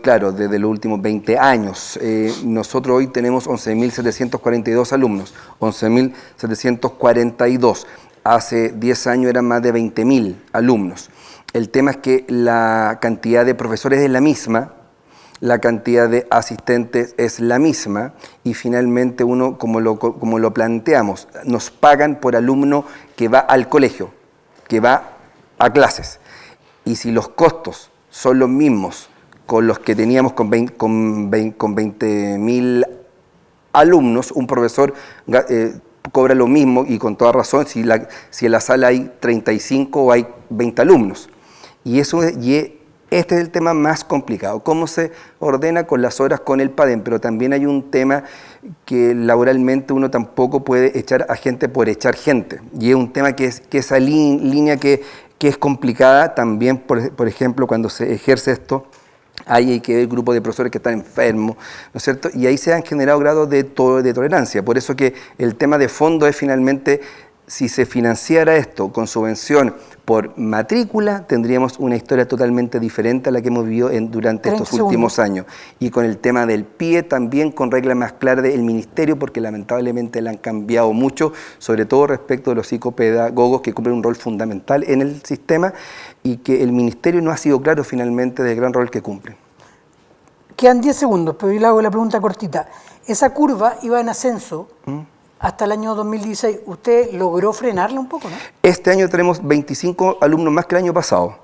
claro, desde los últimos 20 años. Nosotros hoy tenemos 11.742 alumnos, 11.742. Hace 10 años eran más de 20.000 alumnos. El tema es que la cantidad de profesores es la misma, la cantidad de asistentes es la misma y finalmente uno, como lo planteamos, nos pagan por alumno que va al colegio, que va a clases. Y si los costos son los mismos con los que teníamos con 20.000 alumnos, un profesor cobra lo mismo y con toda razón si en la sala hay 35 o hay 20 alumnos. Y este es el tema más complicado, cómo se ordena con las horas con el PADEM, pero también hay un tema que laboralmente uno tampoco puede echar a gente por echar gente, y es un tema que esa línea que es complicada también, por ejemplo, cuando se ejerce esto, hay que ver grupos de profesores que están enfermos, ¿no es cierto? Y ahí se han generado grados de tolerancia, por eso que el tema de fondo es finalmente, si se financiara esto con subvención por matrícula, tendríamos una historia totalmente diferente a la que hemos vivido durante estos últimos años. Y con el tema del PIE también con reglas más claras del ministerio, porque lamentablemente le han cambiado mucho, sobre todo respecto de los psicopedagogos que cumplen un rol fundamental en el sistema y que el ministerio no ha sido claro finalmente del gran rol que cumplen. Quedan 10 segundos, pero yo le hago la pregunta cortita. Esa curva iba en ascenso hasta el año 2016. ¿Usted logró frenarla un poco, no? Este año tenemos 25 alumnos más que el año pasado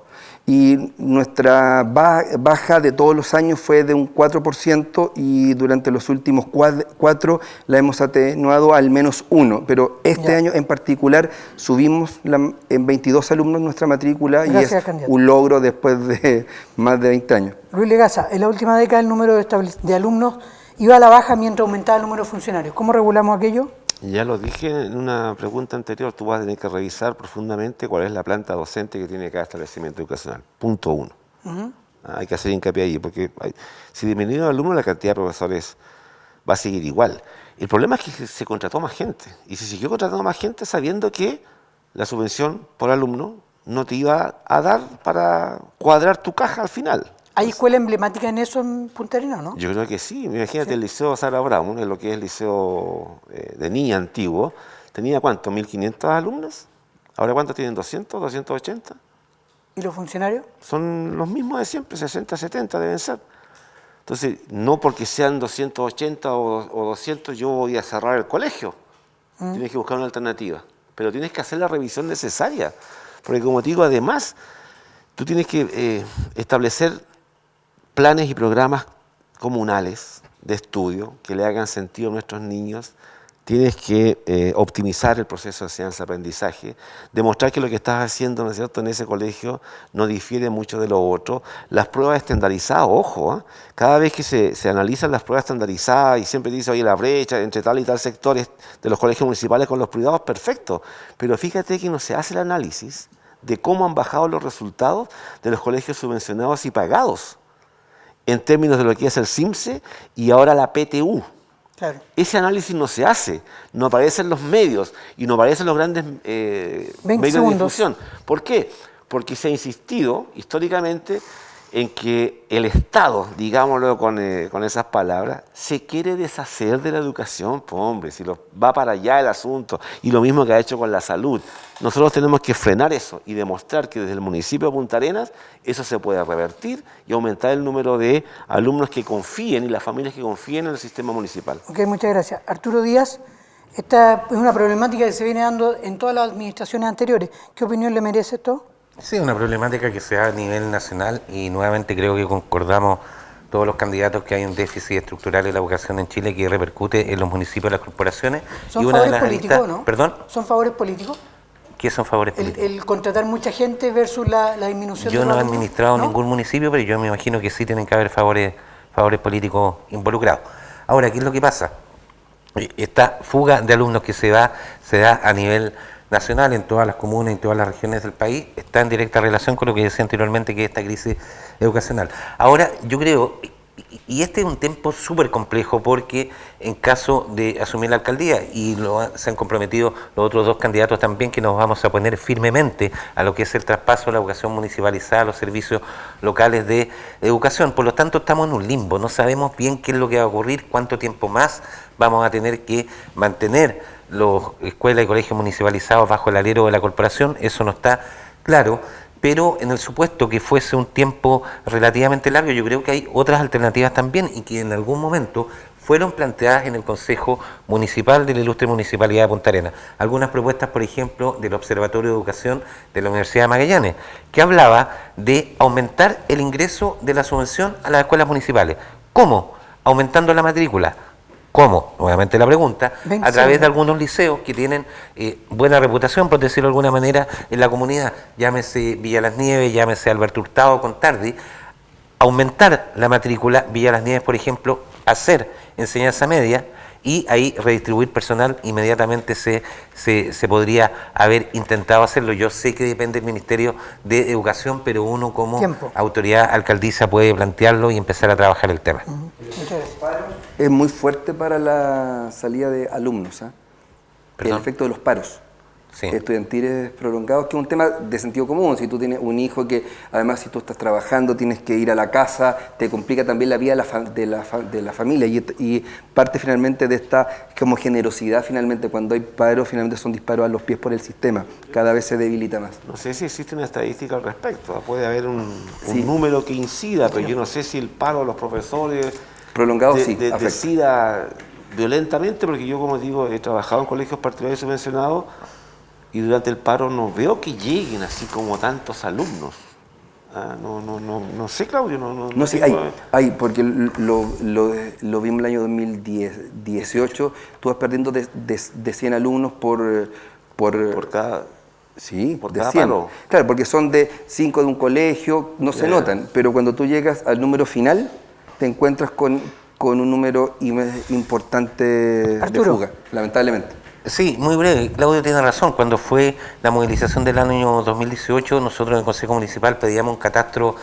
y nuestra baja de todos los años fue de un 4% y durante los últimos 4 la hemos atenuado al menos 1, pero este año en particular subimos en 22 alumnos nuestra matrícula. Gracias, y es candidato. Un logro después de más de 20 años. Luis Legaza, en la última década el número de alumnos iba a la baja mientras aumentaba el número de funcionarios. ¿Cómo regulamos aquello? Ya lo dije en una pregunta anterior, tú vas a tener que revisar profundamente cuál es la planta docente que tiene cada establecimiento educacional. Punto 1. Hay que hacer hincapié ahí, porque si disminuye el alumno, la cantidad de profesores va a seguir igual. El problema es que se contrató más gente, y se siguió contratando más gente sabiendo que la subvención por alumno no te iba a dar para cuadrar tu caja al final. ¿Hay escuela emblemática en eso en Punta Arenas, no? Yo creo que sí. Imagínate, el Liceo Sara Brown, en lo que es el liceo de niña antiguo, tenía ¿cuánto? 1.500 alumnos. ¿Ahora cuántos tienen? ¿200? ¿280? ¿Y los funcionarios? Son los mismos de siempre, 60, 70 deben ser. Entonces, no porque sean 280 o 200 yo voy a cerrar el colegio. Tienes que buscar una alternativa. Pero tienes que hacer la revisión necesaria. Porque como te digo, además, tú tienes que establecer planes y programas comunales de estudio que le hagan sentido a nuestros niños. Tienes que optimizar el proceso de enseñanza-aprendizaje, demostrar que lo que estás haciendo, ¿no es cierto?, en ese colegio no difiere mucho de lo otro. Las pruebas estandarizadas, ojo, cada vez que se analizan las pruebas estandarizadas y siempre dice, oye, la brecha entre tal y tal sectores de los colegios municipales con los privados, perfecto. Pero fíjate que no se hace el análisis de cómo han bajado los resultados de los colegios subvencionados y pagados, en términos de lo que es el CIMSE y ahora la PTU. Claro. Ese análisis no se hace, no aparece en los medios y no aparecen los grandes medios de difusión. ¿Por qué? Porque se ha insistido históricamente en que el Estado, digámoslo con esas palabras, se quiere deshacer de la educación, pues hombre, si va para allá el asunto, y lo mismo que ha hecho con la salud. Nosotros tenemos que frenar eso y demostrar que desde el municipio de Punta Arenas eso se puede revertir y aumentar el número de alumnos que confíen y las familias que confíen en el sistema municipal. Ok, muchas gracias. Arturo Díaz, esta es una problemática que se viene dando en todas las administraciones anteriores. ¿Qué opinión le merece esto? Sí, una problemática que se da a nivel nacional y nuevamente creo que concordamos todos los candidatos que hay un déficit estructural en la educación en Chile que repercute en los municipios y las corporaciones. ¿Son y una de favores las políticos aristas, o no? ¿Perdón? ¿Son favores políticos? ¿Qué son favores políticos? El contratar mucha gente versus la disminución Yo de no los he alumnos, administrado ¿no? ningún municipio, pero yo me imagino que sí tienen que haber favores políticos involucrados. Ahora, ¿qué es lo que pasa? Esta fuga de alumnos que se da a nivel nacional en todas las comunas, en todas las regiones del país, está en directa relación con lo que decía anteriormente, que es esta crisis educacional. Ahora, yo creo, y este es un tiempo súper complejo, porque en caso de asumir la alcaldía, y se han comprometido los otros dos candidatos también, que nos vamos a poner firmemente a lo que es el traspaso de la educación municipalizada a los servicios locales de educación. Por lo tanto, estamos en un limbo, no sabemos bien qué es lo que va a ocurrir, cuánto tiempo más vamos a tener que mantener las escuelas y colegios municipalizados bajo el alero de la corporación, eso no está claro. Pero en el supuesto que fuese un tiempo relativamente largo, yo creo que hay otras alternativas también y que en algún momento fueron planteadas en el Consejo Municipal de la ilustre Municipalidad de Punta Arenas. Algunas propuestas, por ejemplo, del Observatorio de Educación de la Universidad de Magallanes, que hablaba de aumentar el ingreso de la subvención a las escuelas municipales. ¿Cómo? Aumentando la matrícula. ¿Cómo? Nuevamente la pregunta, a través de algunos liceos que tienen buena reputación, por decirlo de alguna manera, en la comunidad, llámese Villa Las Nieves, llámese Alberto Hurtado, Contardi, aumentar la matrícula, Villa Las Nieves, por ejemplo, hacer enseñanza media y ahí redistribuir personal, inmediatamente se podría haber intentado hacerlo. Yo sé que depende del Ministerio de Educación, pero uno como autoridad alcaldesa puede plantearlo y empezar a trabajar el tema. Es muy fuerte para la salida de alumnos, ¿eh? El efecto de los paros estudiantiles prolongados, que es un tema de sentido común. Si tú tienes un hijo que, además, si tú estás trabajando, tienes que ir a la casa, te complica también la vida de la familia. Y parte finalmente de esta como generosidad, finalmente, cuando hay paros, finalmente son disparos a los pies por el sistema. Cada vez se debilita más. No sé si existe una estadística al respecto. Puede haber un número que incida, pero yo no sé si el paro a los profesores prolongado decida violentamente, porque yo, como digo, he trabajado en colegios particulares subvencionados y durante el paro no veo que lleguen así como tantos alumnos. No sé, Claudio. No, sí, hay, porque lo vimos el año 2018, tú vas perdiendo de 100 alumnos por cada... Sí, por de cada 100. palo. Claro, porque son de 5 de un colegio, no se notan, pero cuando tú llegas al número final, te encuentras con un número importante de fuga, lamentablemente. Sí, muy breve. Claudio tiene razón. Cuando fue la movilización del año 2018, nosotros en el Consejo Municipal pedíamos un catastro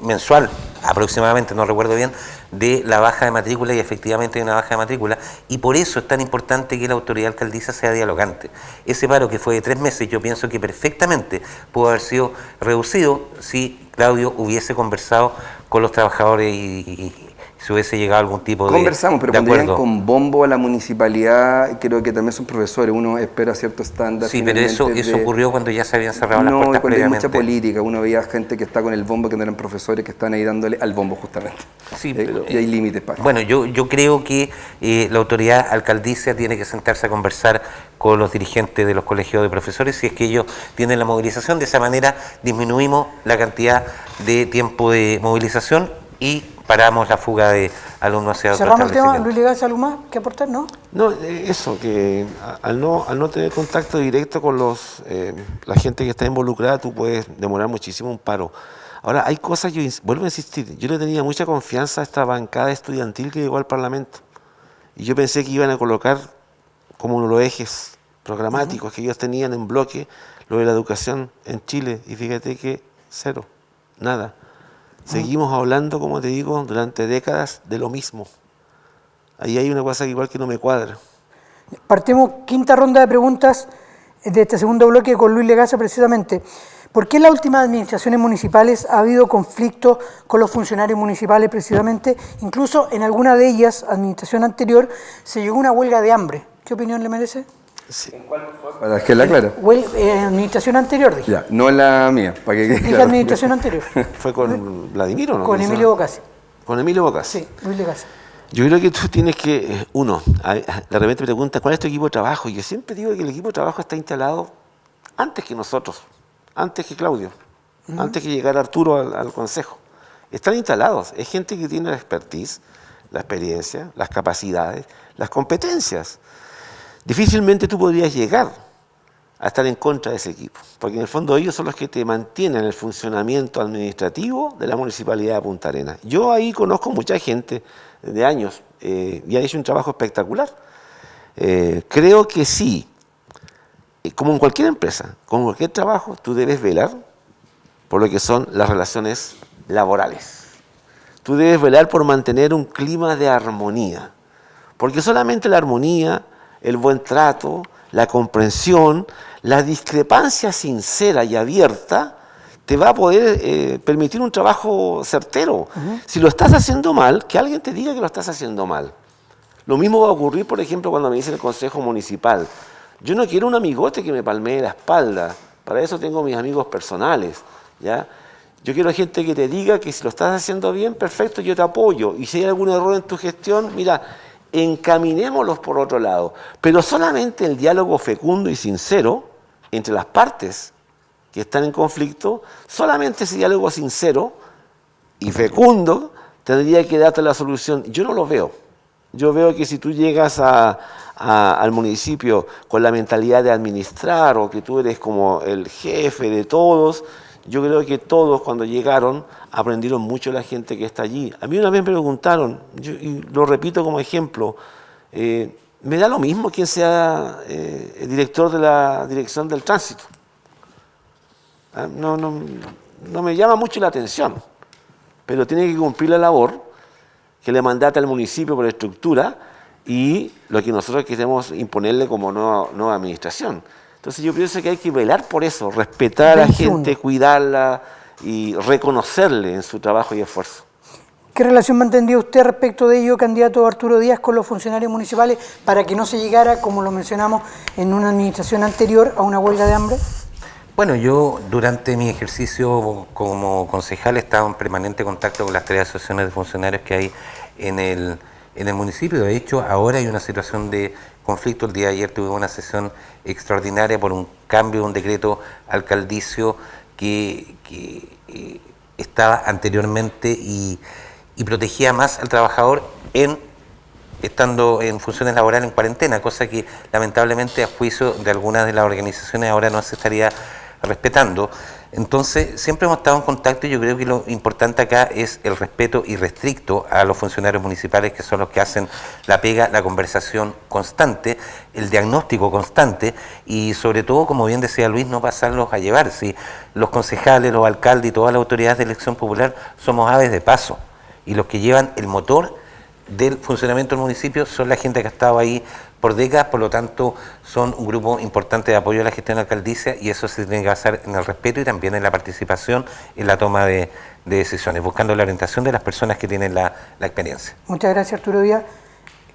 mensual, aproximadamente, no recuerdo bien, de la baja de matrícula, y efectivamente hay una baja de matrícula, y por eso es tan importante que la autoridad alcaldesa sea dialogante. Ese paro que fue de 3 meses, yo pienso que perfectamente pudo haber sido reducido si Claudio hubiese conversado con los trabajadores y si hubiese llegado a algún tipo de Conversamos, pero cuando acuerdo. llegan con bombo a la municipalidad, creo que también son profesores, uno espera cierto estándar. Sí, pero eso ocurrió cuando ya se habían cerrado las puertas cuando previamente. hay mucha política, uno veía gente que está con el bombo, que no eran profesores, que están ahí dándole al bombo justamente. Sí, y hay límites para. Bueno, yo creo que la autoridad alcaldicia tiene que sentarse a conversar con los dirigentes de los colegios de profesores, si es que ellos tienen la movilización. De esa manera disminuimos la cantidad de tiempo de movilización y paramos la fuga de alumnos hacia otros ¿Cerramos el tema? establecimientos. Luis Legal, ¿algo más que aportar, no? No, eso, que al no tener contacto directo con la gente que está involucrada, tú puedes demorar muchísimo un paro. Ahora, hay cosas, yo vuelvo a insistir, yo le tenía mucha confianza a esta bancada estudiantil que llegó al Parlamento. Y yo pensé que iban a colocar como los ejes programáticos que ellos tenían en bloque, lo de la educación en Chile. Y fíjate que cero, nada. Seguimos hablando, como te digo, durante décadas de lo mismo. Ahí hay una cosa que igual que no me cuadra. Partimos quinta ronda de preguntas de este segundo bloque con Luis Legaza precisamente. ¿Por qué en las últimas administraciones municipales ha habido conflicto con los funcionarios municipales precisamente? Incluso en alguna de ellas, administración anterior, se llegó a una huelga de hambre. ¿Qué opinión le merece? Sí. Para que la clara. Administración anterior, dije. Ya, no la mía. Para que Dije claro. administración anterior. ¿Fue con Vladimir o no? Con Emilio Bocasi. ¿Con Emilio Bocasi? Sí, Luis Legaza. Yo creo que tú tienes que, de repente me preguntas, ¿cuál es tu equipo de trabajo? Y yo siempre digo que el equipo de trabajo está instalado antes que nosotros, antes que Claudio. antes que llegara Arturo al Consejo. Están instalados. Es gente que tiene la expertise, la experiencia, las capacidades, las competencias. Difícilmente tú podrías llegar a estar en contra de ese equipo, porque en el fondo ellos son los que te mantienen el funcionamiento administrativo de la Municipalidad de Punta Arenas. Yo ahí conozco mucha gente de años y han hecho un trabajo espectacular. Creo que sí, como en cualquier empresa, como en cualquier trabajo, tú debes velar por lo que son las relaciones laborales. Tú debes velar por mantener un clima de armonía, porque solamente la armonía, el buen trato, la comprensión, la discrepancia sincera y abierta te va a poder permitir un trabajo certero. Si lo estás haciendo mal, que alguien te diga que lo estás haciendo mal. Lo mismo va a ocurrir, por ejemplo, cuando me dice el Consejo Municipal. Yo no quiero un amigote que me palmee la espalda. Para eso tengo mis amigos personales, ¿ya? Yo quiero gente que te diga que si lo estás haciendo bien, perfecto, yo te apoyo. Y si hay algún error en tu gestión, mira, encaminémoslos por otro lado. Pero solamente el diálogo fecundo y sincero entre las partes que están en conflicto, solamente ese diálogo sincero y fecundo tendría que darte la solución. Yo no lo veo. Yo veo que si tú llegas al municipio con la mentalidad de administrar o que tú eres como el jefe de todos, yo creo que todos cuando llegaron aprendieron mucho la gente que está allí. A mí una vez me preguntaron, y lo repito como ejemplo, me da lo mismo quien sea el director de la Dirección del Tránsito. No me llama mucho la atención, pero tiene que cumplir la labor que le mandata al municipio por estructura y lo que nosotros queremos imponerle como nueva administración. Entonces yo pienso que hay que velar por eso, respetar a la gente, cuidarla y reconocerle en su trabajo y esfuerzo. ¿Qué relación mantendría usted respecto de ello, candidato Arturo Díaz, con los funcionarios municipales para que no se llegara, como lo mencionamos en una administración anterior, a una huelga de hambre? Bueno, yo durante mi ejercicio como concejal he estado en permanente contacto con las tres asociaciones de funcionarios que hay en el municipio. De hecho, ahora hay una situación de conflicto. El día de ayer tuve una sesión extraordinaria por un cambio de un decreto alcaldicio que estaba anteriormente y protegía más al trabajador estando en funciones laborales en cuarentena, cosa que lamentablemente a juicio de algunas de las organizaciones ahora no se estaría respetando. Entonces siempre hemos estado en contacto y yo creo que lo importante acá es el respeto irrestricto a los funcionarios municipales, que son los que hacen la pega, la conversación constante, el diagnóstico constante y sobre todo, como bien decía Luis, no pasarlos a llevar. Si los concejales, los alcaldes y todas las autoridades de elección popular somos aves de paso y los que llevan el motor del funcionamiento del municipio son la gente que ha estado ahí por décadas, por lo tanto son un grupo importante de apoyo a la gestión alcaldicia y eso se tiene que basar en el respeto y también en la participación en la toma de decisiones, buscando la orientación de las personas que tienen la experiencia. Muchas gracias, Arturo Díaz.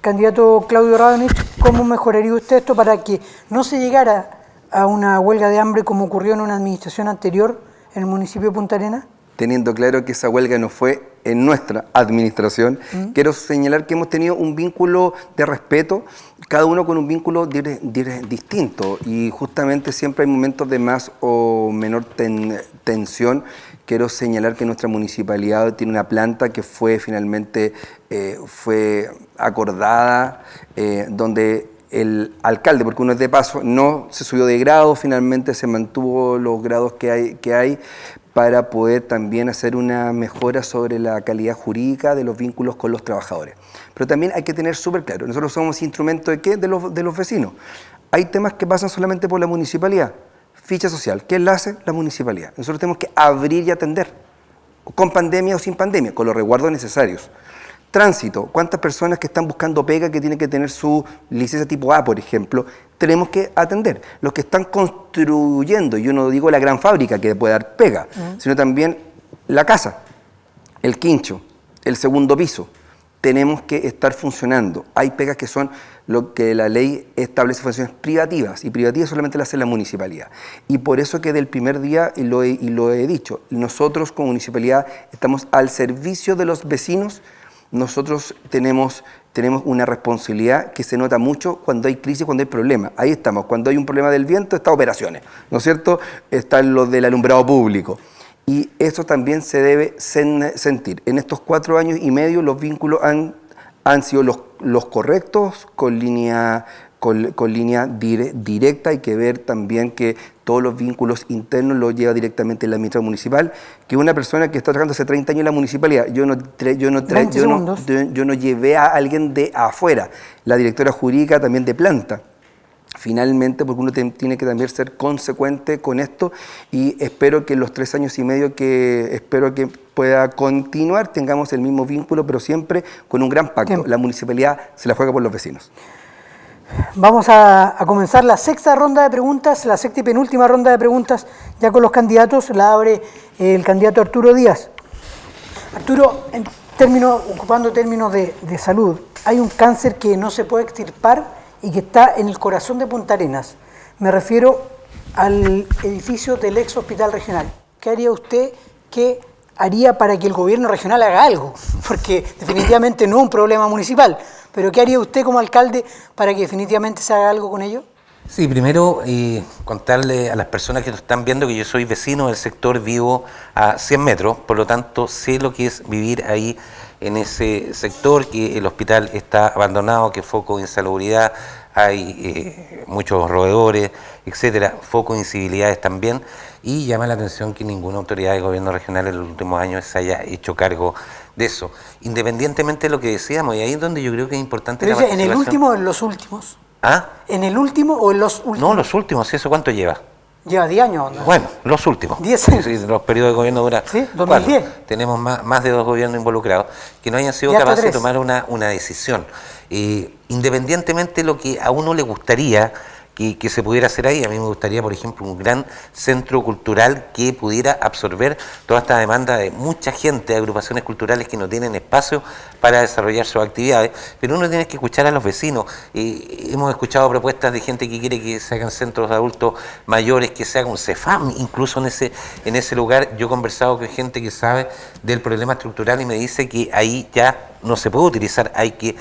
Candidato Claudio Radonich, ¿cómo mejoraría usted esto para que no se llegara a una huelga de hambre como ocurrió en una administración anterior en el municipio de Punta Arenas? Teniendo claro que esa huelga no fue en nuestra administración, quiero señalar que hemos tenido un vínculo de respeto, cada uno con un vínculo distinto, y justamente siempre hay momentos de más o menor tensión. Quiero señalar que nuestra municipalidad tiene una planta que fue finalmente fue acordada, donde el alcalde, porque uno es de paso, no se subió de grado, finalmente se mantuvo los grados que hay para poder también hacer una mejora sobre la calidad jurídica de los vínculos con los trabajadores. Pero también hay que tener súper claro, nosotros somos instrumento de ¿qué? De los vecinos. Hay temas que pasan solamente por la municipalidad. Ficha social, ¿quién la hace? La municipalidad. Nosotros tenemos que abrir y atender, con pandemia o sin pandemia, con los resguardos necesarios. Tránsito, ¿cuántas personas que están buscando pega, que tienen que tener su licencia tipo A, por ejemplo, tenemos que atender? Los que están construyendo, yo no digo la gran fábrica que puede dar pega, sino también la casa, el quincho, el segundo piso, tenemos que estar funcionando. Hay pegas que son lo que la ley establece, funciones privativas, y privativas solamente las hace la municipalidad. Y por eso que del primer día, y lo he dicho, nosotros como municipalidad estamos al servicio de los vecinos. Nosotros tenemos una responsabilidad que se nota mucho cuando hay crisis, cuando hay problemas. Ahí estamos. Cuando hay un problema del viento, está operaciones, ¿no es cierto? Está lo del alumbrado público. y eso también se debe sentir. En estos 4 años y medio los vínculos han sido los correctos, con línea directa. Hay que ver también que todos los vínculos internos los lleva directamente la administración municipal, que una persona que está trabajando hace 30 años en la municipalidad, yo no llevé a alguien de afuera, la directora jurídica también de planta. Finalmente, porque uno tiene que también ser consecuente con esto, y espero que en los 3 años y medio que espero que pueda continuar tengamos el mismo vínculo, pero siempre con un gran pacto. La municipalidad se la juega por los vecinos. Vamos a comenzar la sexta ronda de preguntas, la sexta y penúltima ronda de preguntas, ya con los candidatos. La abre el candidato Arturo Díaz. Arturo, ocupando términos de salud, hay un cáncer que no se puede extirpar y que está en el corazón de Punta Arenas. Me refiero al edificio del ex hospital regional. ¿Qué haría usted? ¿Qué haría para que el gobierno regional haga algo? Porque definitivamente no es un problema municipal, pero ¿qué haría usted como alcalde para que definitivamente se haga algo con ello? Sí, primero contarle a las personas que nos están viendo que yo soy vecino del sector, vivo a 100 metros, por lo tanto sé lo que es vivir ahí en ese sector, que el hospital está abandonado, que foco de insalubridad, hay muchos roedores, etcétera, foco de incivilidades también, y llama la atención que ninguna autoridad de gobierno regional en los últimos años se haya hecho cargo de eso, independientemente de lo que decíamos, y ahí es donde yo creo que es importante la participación. ¿En el último o en los últimos? ¿Ah? ¿En el último o en los últimos? No, los últimos, ¿eso cuánto lleva? Lleva 10 años, ¿no? Bueno, los últimos. 10 años. Sí, los periodos de gobierno duran. Sí, 2010. ¿Cuál? Tenemos más de 2 gobiernos involucrados que no hayan sido Ya capaces de 3. tomar una decisión. Independientemente de lo que a uno le gustaría que se pudiera hacer ahí, a mí me gustaría, por ejemplo, un gran centro cultural que pudiera absorber toda esta demanda de mucha gente, de agrupaciones culturales que no tienen espacio para desarrollar sus actividades, pero uno tiene que escuchar a los vecinos. Hemos escuchado propuestas de gente que quiere que se hagan centros de adultos mayores, que se haga un CEFAM incluso en ese lugar. Yo he conversado con gente que sabe del problema estructural y me dice que ahí ya no se puede utilizar, hay que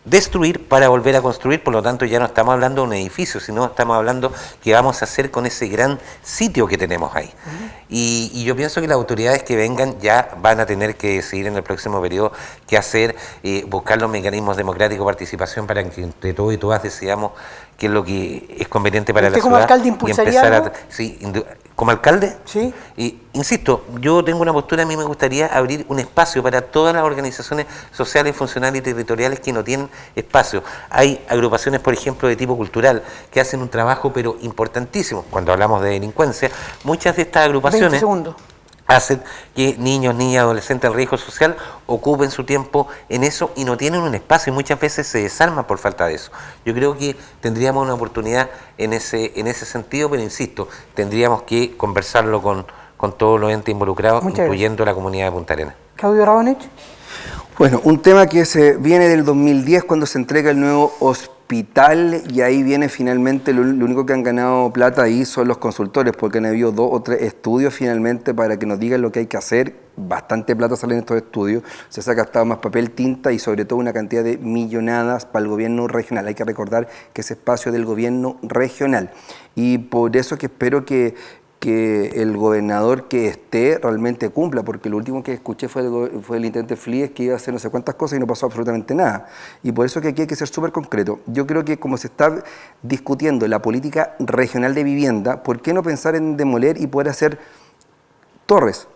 destruir para volver a construir, por lo tanto ya no estamos hablando de un edificio, sino estamos hablando qué vamos a hacer con ese gran sitio que tenemos ahí. Y yo pienso que las autoridades que vengan ya van a tener que decidir en el próximo periodo qué hacer, buscar los mecanismos democráticos de participación para que entre todos y todas decidamos qué es lo que es conveniente para la ciudad. ¿Usted como alcalde impulsaría algo? Sí, ¿como alcalde? Sí. Insisto, yo tengo una postura, a mí me gustaría abrir un espacio para todas las organizaciones sociales, funcionales y territoriales que no tienen espacio. Hay agrupaciones, por ejemplo, de tipo cultural, que hacen un trabajo pero importantísimo. Cuando hablamos de delincuencia, muchas de estas agrupaciones 20 segundos. hacen que niños, niñas, adolescentes en riesgo social ocupen su tiempo en eso y no tienen un espacio y muchas veces se desarman por falta de eso. Yo creo que tendríamos una oportunidad en ese sentido, pero insisto, tendríamos que conversarlo con todos los entes involucrados, incluyendo la comunidad de Punta Arenas. Claudio Raonich. Bueno, un tema que se viene del 2010 cuando se entrega el nuevo hospital, y ahí viene finalmente, lo único que han ganado plata ahí son los consultores, porque han habido 2 o 3 estudios finalmente para que nos digan lo que hay que hacer. Bastante plata sale en estos estudios, se ha gastado más papel, tinta y sobre todo una cantidad de millonadas para el gobierno regional. Hay que recordar que ese espacio es del gobierno regional, y por eso que espero que el gobernador que esté realmente cumpla, porque lo último que escuché fue el intendente Flies, que iba a hacer no sé cuántas cosas y no pasó absolutamente nada. Y por eso que aquí hay que ser súper concreto. Yo creo que como se está discutiendo la política regional de vivienda, ¿por qué no pensar en demoler y poder hacer torres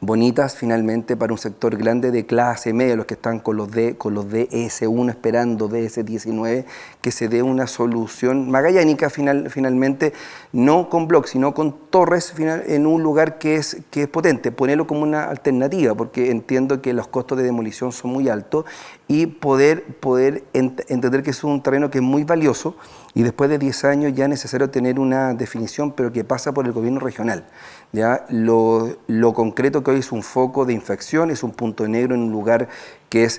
bonitas finalmente para un sector grande de clase media, los que están con los DS1 esperando DS19, que se dé una solución magallánica finalmente, no con bloques, sino con torres en un lugar que es potente, ponerlo como una alternativa, porque entiendo que los costos de demolición son muy altos, y poder entender que es un terreno que es muy valioso, y después de 10 años ya es necesario tener una definición, pero que pasa por el gobierno regional. ¿Ya? Lo concreto que hoy es un foco de infección, es un punto negro en un lugar que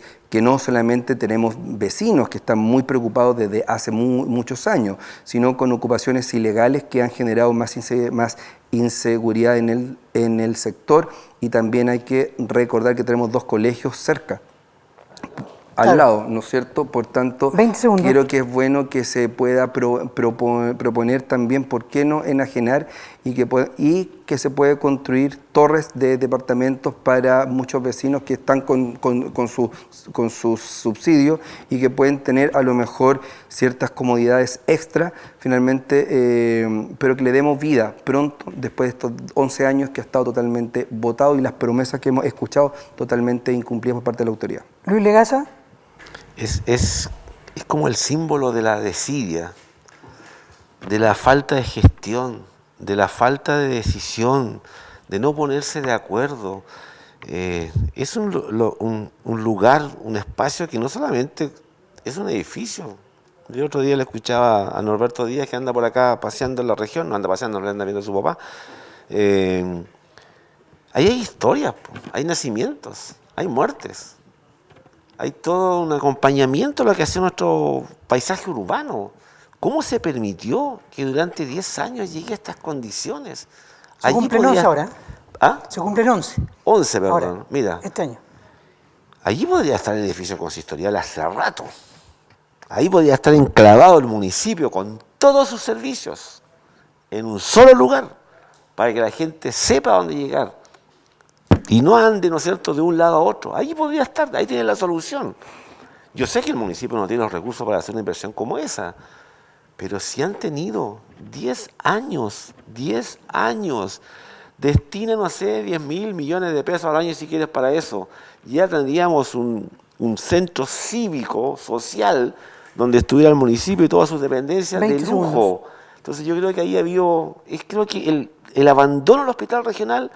no solamente tenemos vecinos que están muy preocupados desde hace muchos años, sino con ocupaciones ilegales que han generado más inseguridad en el sector, y también hay que recordar que tenemos 2 colegios cerca, al lado, ¿no es cierto? Por tanto, creo que es bueno que se pueda proponer también, ¿por qué no enajenar y que se puede construir torres de departamentos para muchos vecinos que están con sus subsidios y que pueden tener a lo mejor ciertas comodidades extra, finalmente, pero que le demos vida pronto, después de estos 11 años que ha estado totalmente votado y las promesas que hemos escuchado totalmente incumplidas por parte de la autoridad. Luis Legaza. Es como el símbolo de la desidia, de la falta de gestión, de la falta de decisión, de no ponerse de acuerdo. Es un lugar, un espacio que no solamente es un edificio. Yo el otro día le escuchaba a Norberto Díaz, que anda por acá paseando en la región, no anda paseando, no anda viendo a su papá. Ahí hay historias, hay nacimientos, hay muertes. Hay todo un acompañamiento a lo que hace nuestro paisaje urbano. ¿Cómo se permitió que durante 10 años llegue a estas condiciones? Se cumplen 11 ahora. ¿Ah? Se cumplen 11. 11, perdón. Ahora, mira. este año. Allí podría estar el edificio consistorial hace rato. Ahí podría estar enclavado el municipio con todos sus servicios en un solo lugar para que la gente sepa dónde llegar. Y no ande, ¿no es cierto?, de un lado a otro. Ahí podría estar, ahí tiene la solución. Yo sé que el municipio no tiene los recursos para hacer una inversión como esa, pero si han tenido 10 años, destina, no sé, 10.000 millones de pesos al año si quieres para eso. Ya tendríamos un centro cívico, social, donde estuviera el municipio y todas sus dependencias de lujo. Segundos. Entonces yo creo que ahí creo que el abandono del hospital regional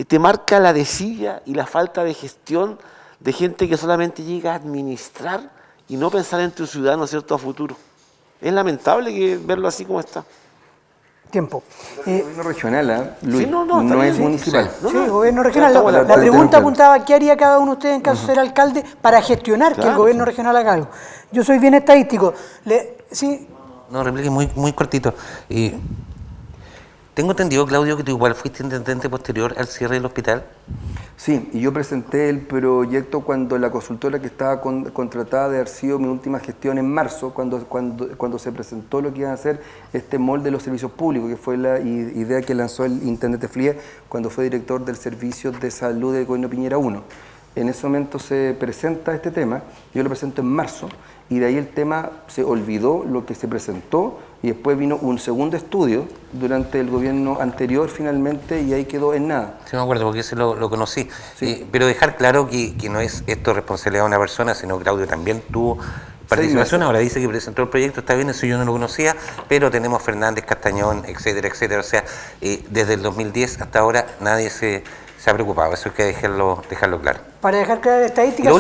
te marca la desidia y la falta de gestión de gente que solamente llega a administrar y no pensar en tu ciudad, ¿no es cierto?, a futuro. Es lamentable verlo así como está. Tiempo. El gobierno regional, Luis, sí, no es municipal. Sí, gobierno regional. La pregunta apuntaba, ¿qué haría cada uno de ustedes en caso de ser alcalde para gestionar que el gobierno regional haga algo? Yo soy bien estadístico. ¿Sí? No, replique muy cortito. Tengo entendido, Claudio, que tú igual fuiste intendente posterior al cierre del hospital. Sí, y yo presenté el proyecto cuando la consultora que estaba contratada de haber sido mi última gestión en marzo, cuando se presentó lo que iban a hacer este molde de los servicios públicos, que fue la idea que lanzó el intendente Flie cuando fue director del Servicio de Salud del Gobierno Piñera 1. En ese momento se presenta este tema, yo lo presento en marzo, y de ahí el tema se olvidó, lo que se presentó, y después vino un segundo estudio durante el gobierno anterior finalmente, y ahí quedó en nada. Sí, me acuerdo, porque ese lo conocí. Sí. Pero dejar claro que no es esto responsabilidad de una persona, sino que Claudio también tuvo participación. Ahora dice que presentó el proyecto, está bien, eso yo no lo conocía, pero tenemos Fernández, Castañón, etcétera, etcétera. O sea, desde el 2010 hasta ahora nadie se ha preocupado, eso hay que dejarlo claro. Para dejar claras las estadísticas. Lo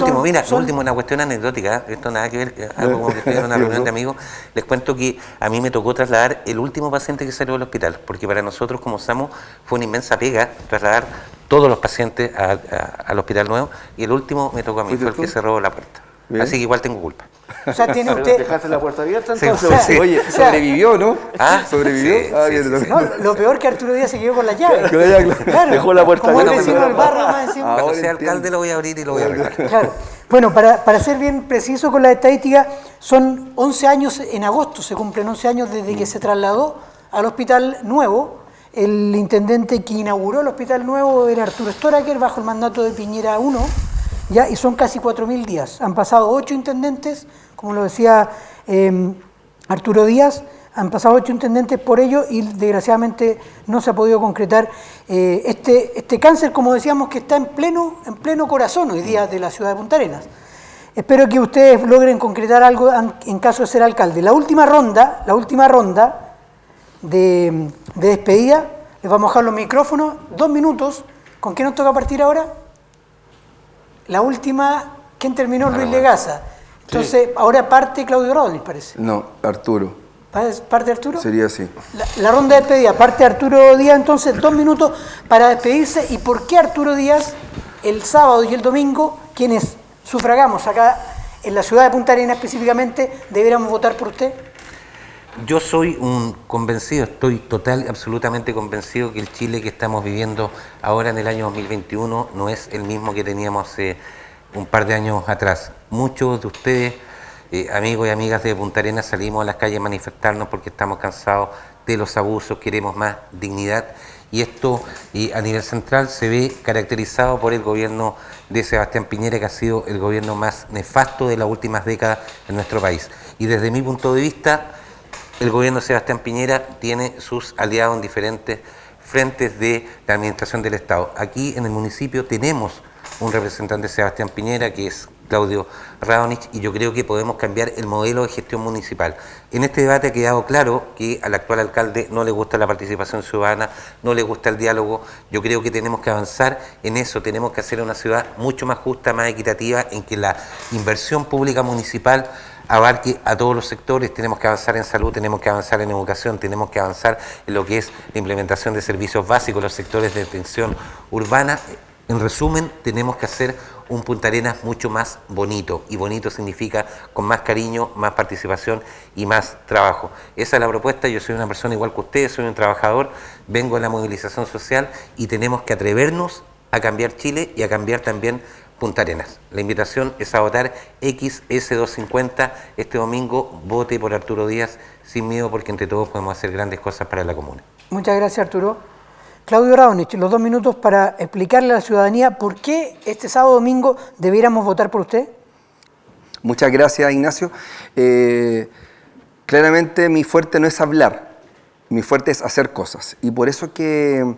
último, una cuestión anecdótica, esto nada que ver, algo como que estoy en una reunión de amigos, les cuento que a mí me tocó trasladar el último paciente que salió del hospital, porque para nosotros como SAMU fue una inmensa pega trasladar todos los pacientes al hospital nuevo, y el último me tocó a mí, fue el que cerró la puerta. Bien. Así que igual tengo culpa. O sea, tiene usted... ¿Dejaste la puerta abierta Sí, entonces? sí. Oye, sobrevivió, ¿no? ¿Sobrevivió? Sí, bien, No, lo peor que Arturo Díaz se quedó con la llave. Claro. Dejó la puerta como abierta. el vecino del barrio más encima. Cuando sea alcalde lo voy a abrir y lo voy a arreglar. Claro. Bueno, para ser bien preciso con las estadísticas, son 11 años, en agosto se cumplen 11 años desde que se trasladó al hospital nuevo. El intendente que inauguró el hospital nuevo era Arturo Storaker, bajo el mandato de Piñera 1, ¿ya? Y son casi 4.000 días. Han pasado 8 intendentes, como lo decía Arturo Díaz, han pasado 8 intendentes por ello y desgraciadamente no se ha podido concretar este cáncer, como decíamos, que está en pleno corazón hoy día de la ciudad de Punta Arenas. Espero que ustedes logren concretar algo en caso de ser alcalde. La última ronda de despedida, les vamos a dejar los micrófonos, 2 minutos. ¿Con qué nos toca partir ahora? La última, ¿quién terminó? Luis Legaza. Entonces, ahora parte Claudio Rodríguez, parece. No, Arturo. ¿Parte Arturo? Sería así. La ronda de despedida, parte Arturo Díaz, entonces 2 minutos para despedirse. ¿Y por qué Arturo Díaz, el sábado y el domingo, quienes sufragamos acá en la ciudad de Punta Arenas específicamente, deberíamos votar por usted? Yo soy un convencido, estoy absolutamente convencido que el Chile que estamos viviendo ahora en el año 2021 no es el mismo que teníamos hace un par de años atrás. Muchos de ustedes, amigos y amigas de Punta Arenas, salimos a las calles a manifestarnos porque estamos cansados de los abusos, queremos más dignidad. Y esto a nivel central se ve caracterizado por el gobierno de Sebastián Piñera, que ha sido el gobierno más nefasto de las últimas décadas en nuestro país. Y desde mi punto de vista, el gobierno de Sebastián Piñera tiene sus aliados en diferentes frentes de la administración del Estado. Aquí en el municipio tenemos un representante de Sebastián Piñera, que es Claudio Radonich, y yo creo que podemos cambiar el modelo de gestión municipal. En este debate ha quedado claro que al actual alcalde no le gusta la participación ciudadana, no le gusta el diálogo. Yo creo que tenemos que avanzar en eso, tenemos que hacer una ciudad mucho más justa, más equitativa, en que la inversión pública municipal abarque a todos los sectores. Tenemos que avanzar en salud, tenemos que avanzar en educación, tenemos que avanzar en lo que es la implementación de servicios básicos, los sectores de atención urbana. En resumen, tenemos que hacer un Punta Arenas mucho más bonito, y bonito significa con más cariño, más participación y más trabajo. Esa es la propuesta. Yo soy una persona igual que ustedes, soy un trabajador, vengo de la movilización social y tenemos que atrevernos a cambiar Chile y a cambiar también Punta Arenas. La invitación es a votar XS250 este domingo. Vote por Arturo Díaz sin miedo, porque entre todos podemos hacer grandes cosas para la comuna. Muchas gracias, Arturo. Claudio Radonich, los 2 minutos para explicarle a la ciudadanía por qué este sábado domingo debiéramos votar por usted. Muchas gracias, Ignacio. Claramente mi fuerte no es hablar, mi fuerte es hacer cosas. Y por eso que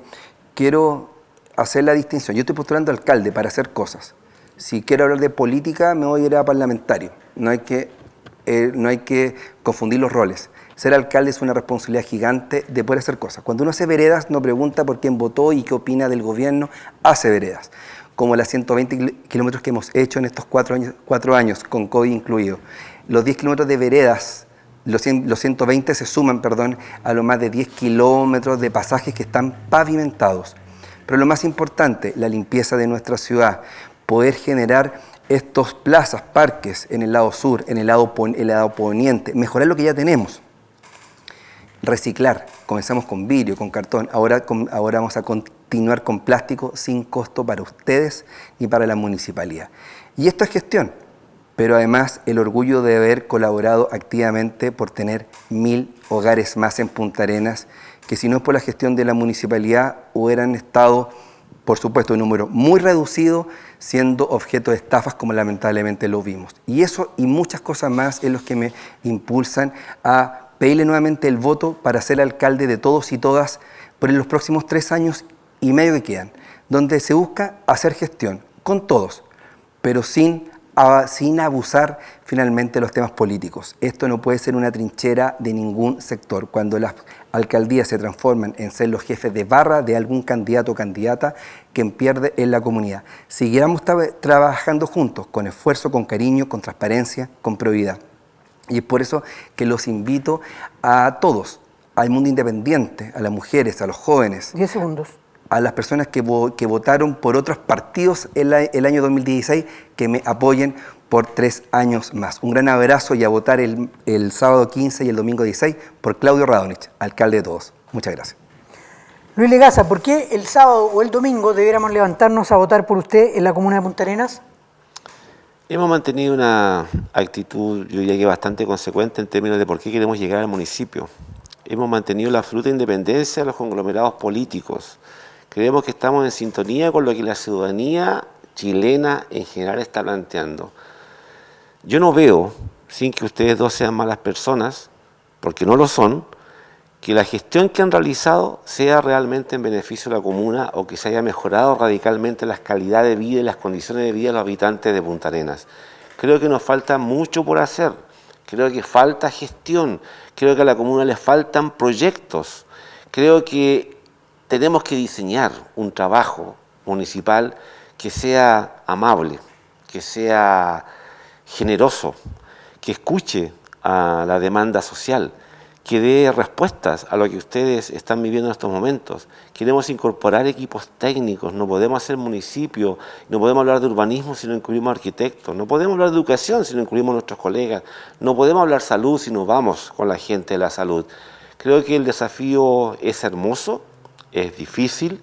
quiero hacer la distinción. Yo estoy postulando a alcalde para hacer cosas. Si quiero hablar de política, me voy a ir a parlamentario. No hay que confundir los roles. Ser alcalde es una responsabilidad gigante de poder hacer cosas. Cuando uno hace veredas, no pregunta por quién votó y qué opina del gobierno, hace veredas. Como las 120 kilómetros que hemos hecho en estos 4 años, con COVID incluido. Los 10 kilómetros de veredas, los 120 se suman, a los más de 10 kilómetros de pasajes que están pavimentados. Pero lo más importante, la limpieza de nuestra ciudad, poder generar estos plazas, parques en el lado sur, en el lado poniente, mejorar lo que ya tenemos. Reciclar, comenzamos con vidrio, con cartón, ahora vamos a continuar con plástico sin costo para ustedes ni para la municipalidad. Y esto es gestión, pero además el orgullo de haber colaborado activamente por tener 1000 hogares más en Punta Arenas, que si no es por la gestión de la municipalidad hubieran estado, por supuesto, un número muy reducido, siendo objeto de estafas como lamentablemente lo vimos. Y eso y muchas cosas más es lo que me impulsan a pedirle nuevamente el voto para ser alcalde de todos y todas por los próximos 3 años y medio que quedan, donde se busca hacer gestión con todos, pero sin abusar finalmente de los temas políticos. Esto no puede ser una trinchera de ningún sector. Cuando las alcaldías se transforman en ser los jefes de barra de algún candidato o candidata, quien pierde en la comunidad. Siguiéramos trabajando juntos, con esfuerzo, con cariño, con transparencia, con probidad. Y es por eso que los invito a todos, al mundo independiente, a las mujeres, a los jóvenes. 10 segundos. A las personas que votaron por otros partidos el año 2016, que me apoyen por 3 años más. Un gran abrazo y a votar el sábado 15 y el domingo 16 por Claudio Radonich, alcalde de todos. Muchas gracias. Luis Legaza, ¿por qué el sábado o el domingo debiéramos levantarnos a votar por usted en la comuna de Punta Arenas? Hemos mantenido una actitud, yo diría que bastante consecuente en términos de por qué queremos llegar al municipio. Hemos mantenido la absoluta independencia de los conglomerados políticos. Creemos que estamos en sintonía con lo que la ciudadanía chilena en general está planteando. Yo no veo, sin que ustedes dos sean malas personas, porque no lo son, que la gestión que han realizado sea realmente en beneficio de la comuna o que se haya mejorado radicalmente la calidad de vida y las condiciones de vida de los habitantes de Punta Arenas. Creo que nos falta mucho por hacer, creo que falta gestión, creo que a la comuna le faltan proyectos, creo que tenemos que diseñar un trabajo municipal que sea amable, que sea generoso, que escuche a la demanda social, que dé respuestas a lo que ustedes están viviendo en estos momentos. Queremos incorporar equipos técnicos, no podemos hacer municipio, no podemos hablar de urbanismo si no incluimos arquitectos, no podemos hablar de educación si no incluimos a nuestros colegas, no podemos hablar salud si no vamos con la gente de la salud. Creo que el desafío es hermoso, es difícil,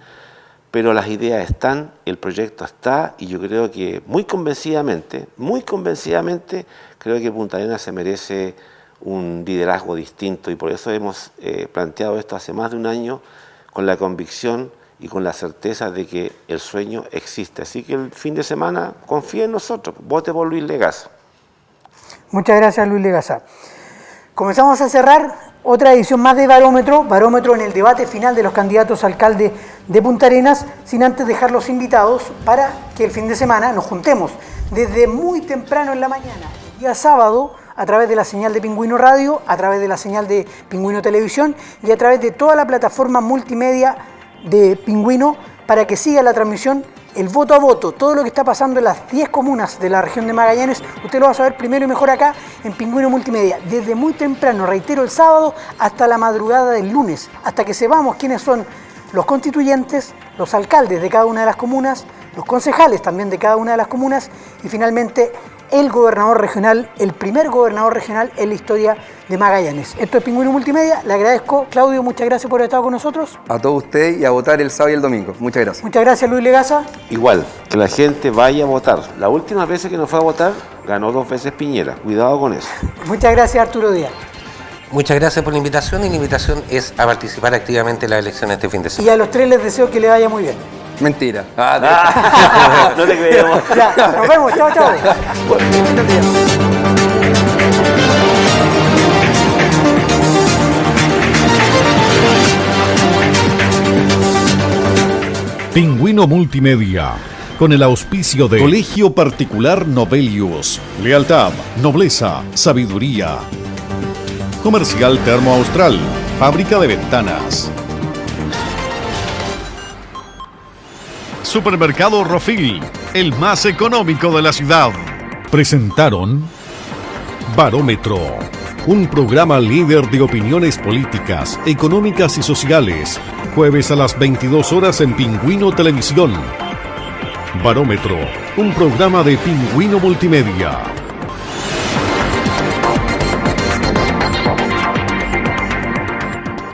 pero las ideas están, el proyecto está, y yo creo que muy convencidamente, creo que Punta Arenas se merece un liderazgo distinto y por eso hemos planteado esto hace más de un año con la convicción y con la certeza de que el sueño existe. Así que el fin de semana confíe en nosotros, vote por Luis Legaza. Muchas gracias, Luis Legaza. Comenzamos a cerrar otra edición más de Barómetro en el debate final de los candidatos a alcalde de Punta Arenas, sin antes dejar los invitados para que el fin de semana nos juntemos desde muy temprano en la mañana, el día sábado, a través de la señal de Pingüino Radio, a través de la señal de Pingüino Televisión y a través de toda la plataforma multimedia de Pingüino para que siga la transmisión, el voto a voto, todo lo que está pasando en las 10 comunas de la región de Magallanes. Usted lo va a saber primero y mejor acá en Pingüino Multimedia, desde muy temprano, reitero, el sábado hasta la madrugada del lunes, hasta que sepamos quiénes son los constituyentes, los alcaldes de cada una de las comunas, los concejales también de cada una de las comunas y finalmente el gobernador regional, el primer gobernador regional en la historia de Magallanes. Esto es Pingüino Multimedia. Le agradezco, Claudio, muchas gracias por haber estado con nosotros. A todos ustedes y a votar el sábado y el domingo. Muchas gracias. Muchas gracias, Luis Legaza. Igual, que la gente vaya a votar. La última vez que no fue a votar, ganó 2 veces Piñera. Cuidado con eso. Muchas gracias, Arturo Díaz. Muchas gracias por la invitación y la invitación es a participar activamente en las elecciones este fin de Y semana. a los tres les deseo que le vaya muy bien. Mentira. No te creemos. Ya, nos vemos. Chao, chao. Pingüino Multimedia, con el auspicio de Colegio Particular Novelius, Lealtad, Nobleza, Sabiduría. Comercial Termo Austral, fábrica de ventanas. Supermercado Rofil, el más económico de la ciudad. Presentaron Barómetro, un programa líder de opiniones políticas, económicas y sociales. Jueves a las 22 horas en Pingüino Televisión. Barómetro, un programa de Pingüino Multimedia.